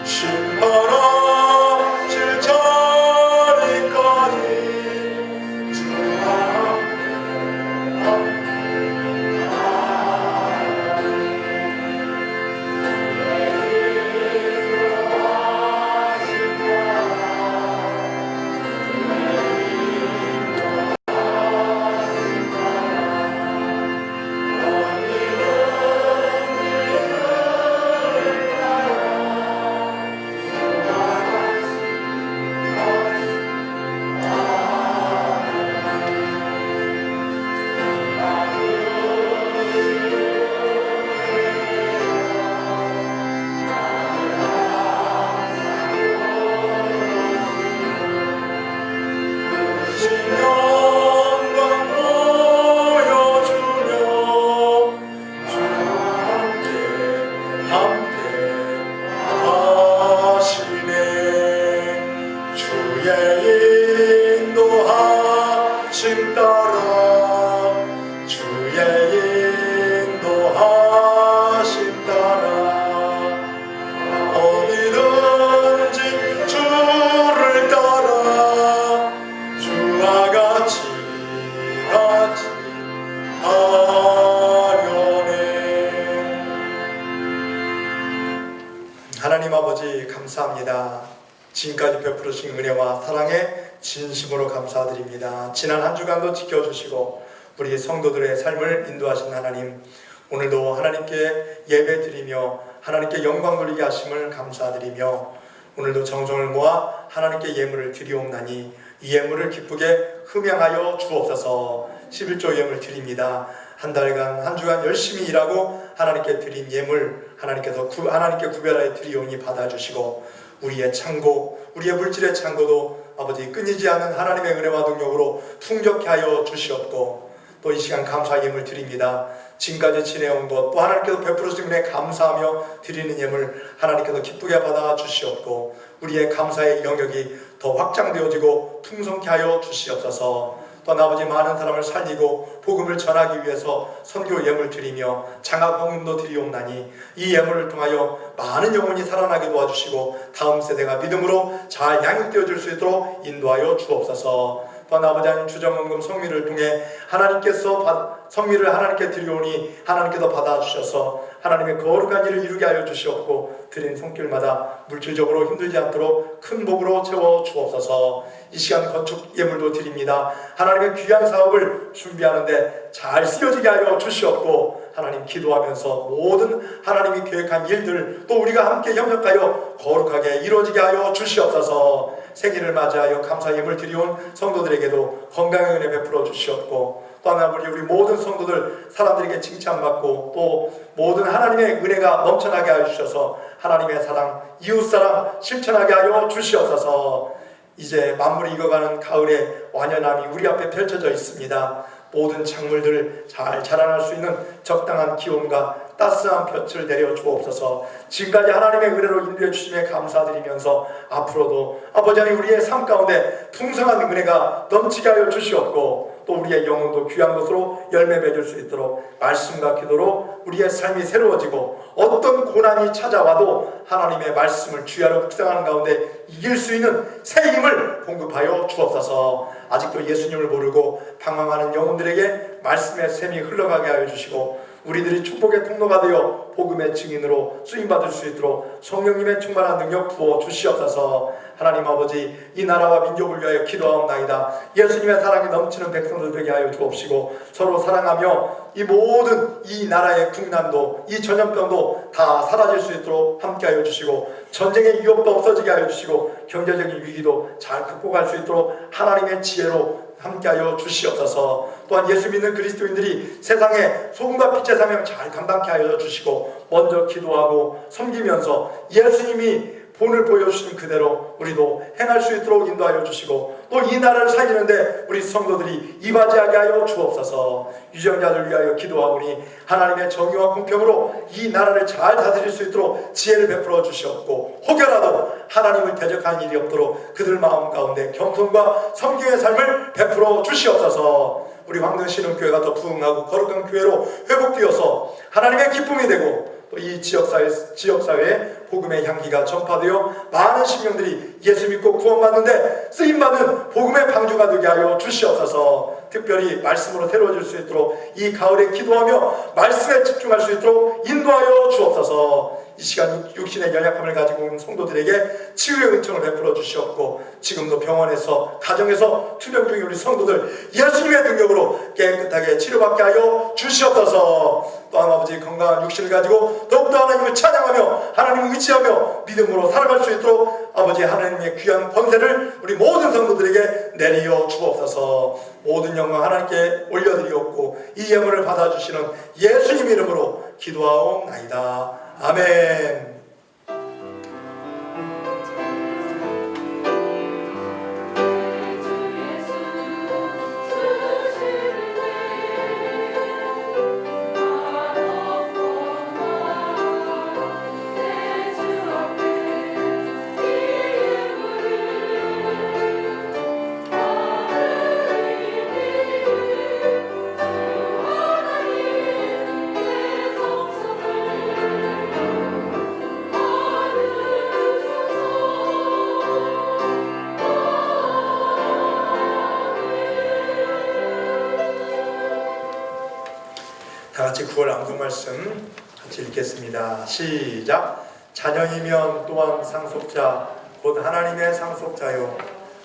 심판하실 자리까지 주와 함께 주의 인도하심 따라 지금까지 베풀으신 은혜와 사랑에 진심으로 감사드립니다. 지난 한 주간도 지켜주시고 우리 성도들의 삶을 인도하신 하나님, 오늘도 하나님께 예배드리며 하나님께 영광 돌리게 하심을 감사드리며 오늘도 정성을 모아 하나님께 예물을 드리옵나니 이 예물을 기쁘게 흠양하여 주옵소서. 11조 예물 드립니다. 한 달간 한 주간 열심히 일하고 하나님께 드린 예물 하나님께 구별하여 드리오니 받아주시고 우리의 창고, 우리의 물질의 창고도 아버지 끊이지 않는 하나님의 은혜와 능력으로 풍족케 하여 주시옵고 또 이 시간 감사 예물 드립니다. 지금까지 지내온 것 또 하나님께서 베풀으신 은혜 감사하며 드리는 예물 하나님께서 기쁘게 받아 주시옵고 우리의 감사의 영역이 더 확장되어지고 풍성케 하여 주시옵소서. 또한 아버지 많은 사람을 살리고 복음을 전하기 위해서 선교 예물 드리며 장학 헌금도 드리옵나니 이 예물을 통하여 많은 영혼이 살아나게 도와주시고 다음 세대가 믿음으로 잘 양육되어질 수 있도록 인도하여 주옵소서. 또한 아버지 하나님 주정헌금 성미를 통해 성미를 하나님께 드리오니 하나님께서 받아주셔서 하나님의 거룩한 일을 이루게 하여 주시옵고 드린 손길마다 물질적으로 힘들지 않도록 큰 복으로 채워 주옵소서. 이 시간 건축 예물도 드립니다. 하나님의 귀한 사업을 준비하는데 잘 쓰여지게 하여 주시옵고 하나님 기도하면서 모든 하나님이 계획한 일들 또 우리가 함께 협력하여 거룩하게 이루어지게 하여 주시옵소서. 생일을 맞이하여 감사 예물 드리온 성도들에게도 건강의 은혜 베풀어 주시옵고 또한 우리 모든 성도들 사람들에게 칭찬받고 또 모든 하나님의 은혜가 넘쳐나게 하여 주셔서 하나님의 사랑, 이웃사랑 실천하게 하여 주시옵소서. 이제 만물이 익어가는 가을의 완연함이 우리 앞에 펼쳐져 있습니다. 모든 작물들 잘 자라날 수 있는 적당한 기온과 따스한 볕을 내려 주옵소서. 지금까지 하나님의 은혜로 인도해 주심에 감사드리면서 앞으로도 아버지 하나님 우리의 삶 가운데 풍성한 은혜가 넘치게 하여 주시옵고 또 우리의 영혼도 귀한 것으로 열매 맺을 수 있도록 말씀과 기도로 우리의 삶이 새로워지고 어떤 고난이 찾아와도 하나님의 말씀을 주야로 묵상하는 가운데 이길 수 있는 새 힘을 공급하여 주옵소서. 아직도 예수님을 모르고 방황하는 영혼들에게 말씀의 샘이 흘러가게 하여 주시고 우리들이 축복의 통로가 되어 복음의 증인으로 쓰임받을 수 있도록 성령님의 충만한 능력 부어 주시옵소서. 하나님 아버지 이 나라와 민족을 위하여 기도하옵나이다. 예수님의 사랑이 넘치는 백성들 되게 하여 주옵시고 서로 사랑하며 이 모든 이 나라의 국난도 이 전염병도 다 사라질 수 있도록 함께하여 주시고 전쟁의 위협도 없어지게 하여 주시고 경제적인 위기도 잘 극복할 수 있도록 하나님의 지혜로 함께하여 주시옵소서. 또한 예수 믿는 그리스도인들이 세상에 소금과 빛의 사명 잘 감당케 하여 주시고 먼저 기도하고 섬기면서 예수님이 본을 보여주신 그대로 우리도 행할 수 있도록 인도하여 주시고 또 이 나라를 살리는데 우리 성도들이 이바지하게 하여 주옵소서. 유정자들 위하여 기도하오니 하나님의 정의와 공평으로 이 나라를 잘 다스릴 수 있도록 지혜를 베풀어 주시옵고 혹여라도 하나님을 대적하는 일이 없도록 그들 마음 가운데 겸손과 섬김의 삶을 베풀어 주시옵소서. 우리 황등신흥교회가 더 부흥하고 거룩한 교회로 회복되어서 하나님의 기쁨이 되고 또 이 지역사회에 복음의 향기가 전파되어 많은 심령들이 예수 믿고 구원받는데 쓰임받는 복음의 방주가 되게 하여 주시옵소서. 특별히 말씀으로 새로워질 수 있도록 이 가을에 기도하며 말씀에 집중할 수 있도록 인도하여 주옵소서. 이 시간 육신의 연약함을 가지고 있는 성도들에게 치유의 은총을 베풀어 주시옵고 지금도 병원에서 가정에서 투병 중인 우리 성도들 예수님의 능력으로 깨끗하게 치료받게 하여 주시옵소서. 또한 아버지 건강한 육신을 가지고 더욱더 하나님을 찬양하며 하나님을 의지하며 믿음으로 살아갈 수 있도록 아버지 하나님의 귀한 권세를 우리 모든 성도들에게 내리어 주옵소서. 모든 영광 하나님께 올려드리옵고 이 예물을 받아주시는 예수님 이름으로 기도하옵나이다. 아멘. 다 같이 9월 암송 말씀 같이 읽겠습니다. 시작. 자녀이면 또한 상속자, 곧 하나님의 상속자요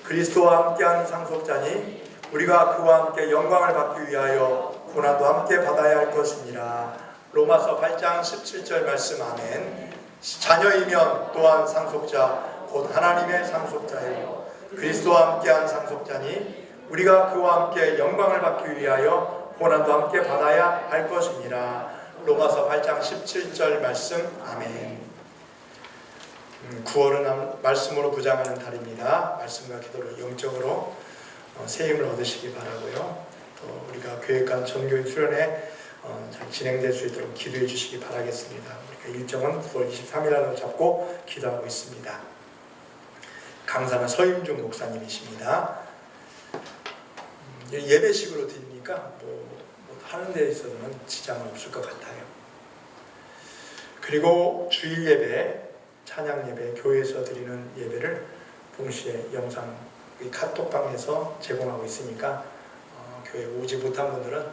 그리스도와 함께한 상속자니 우리가 그와 함께 영광을 받기 위하여 고난도 함께 받아야 할 것이니라. 로마서 8장 17절 말씀. 아멘. 자녀이면 또한 상속자 곧 하나님의 상속자요 그리스도와 함께한 상속자니 우리가 그와 함께 영광을 받기 위하여 고난도 함께 받아야 할 것이니라. 로마서 8장 17절 말씀. 아멘. 9월은 말씀으로 부장하는 달입니다. 말씀과 기도로 영적으로 새 힘을 얻으시기 바라고요. 또 우리가 교회간 전교인 수련회 잘 진행될 수 있도록 기도해 주시기 바라겠습니다. 우리가 일정은 9월 23일 날로 잡고 기도하고 있습니다. 강사는 서윤중 목사님이십니다. 예배식으로 드리니까 뭐 하는 데 있어서는 지장은 없을 것 같아요. 그리고 주일 예배, 찬양 예배, 교회에서 드리는 예배를 동시에 영상 카톡방에서 제공하고 있으니까 교회 오지 못한 분들은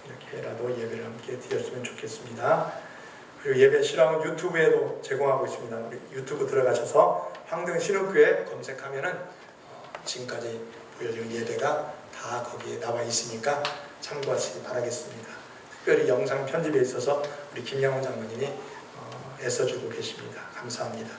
이렇게라도 예배를 함께 드렸으면 좋겠습니다. 그리고 예배 실황은 유튜브에도 제공하고 있습니다. 우리 유튜브 들어가셔서 황등 신흥교회 검색하면은 지금까지 보여준 예배가 다 거기에 나와 있으니까 참고하시기 바라겠습니다. 특별히 영상 편집에 있어서 우리 김양원 장로님이 애써주고 계십니다. 감사합니다.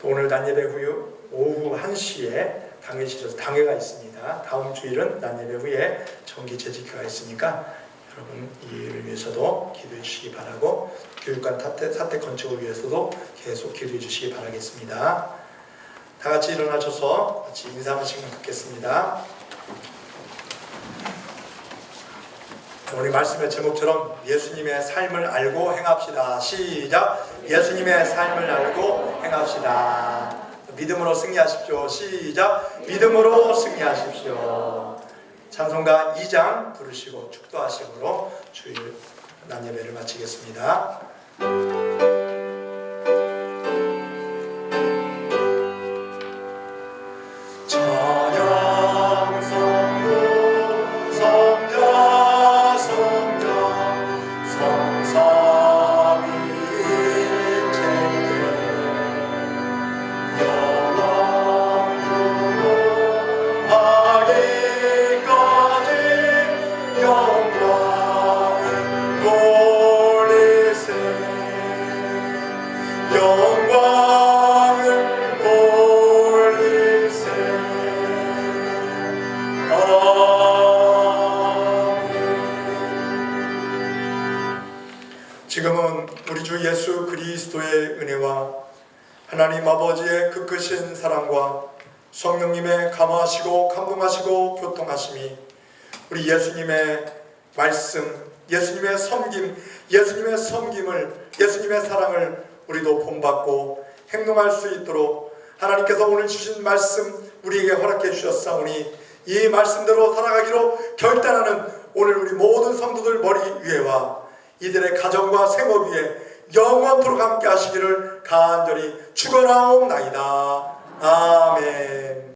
또 오늘 낮예배 후에 오후 1시에 당회실에서 당회가 있습니다. 다음 주일은 낮예배 후에 정기 재직회가 있으니까 여러분 이 일을 위해서도 기도해 주시기 바라고 교육관 사택 건축을 위해서도 계속 기도해 주시기 바라겠습니다. 다 같이 일어나셔서 같이 인사 한 시간 갖겠습니다. 우리 말씀의 제목처럼 예수님의 삶을 알고 행합시다. 시작! 예수님의 삶을 알고 행합시다. 믿음으로 승리하십시오. 시작! 믿음으로 승리하십시오. 찬송가 2장 부르시고 축도하심으로 주일 낮예배를 마치겠습니다. 지금은 우리 주 예수 그리스도의 은혜와 하나님 아버지의 그 크신 사랑과 성령님의 감화하시고 감동하시고 교통하심이 우리 예수님의 말씀, 예수님의 섬김을, 예수님의 사랑을 우리도 본받고 행동할 수 있도록 하나님께서 오늘 주신 말씀 우리에게 허락해 주셨사오니 이 말씀대로 살아가기로 결단하는 오늘 우리 모든 성도들 머리 위에와 이들의 가정과 생업 위에 영원토록 함께 하시기를 간절히 축원하옵나이다. 아멘.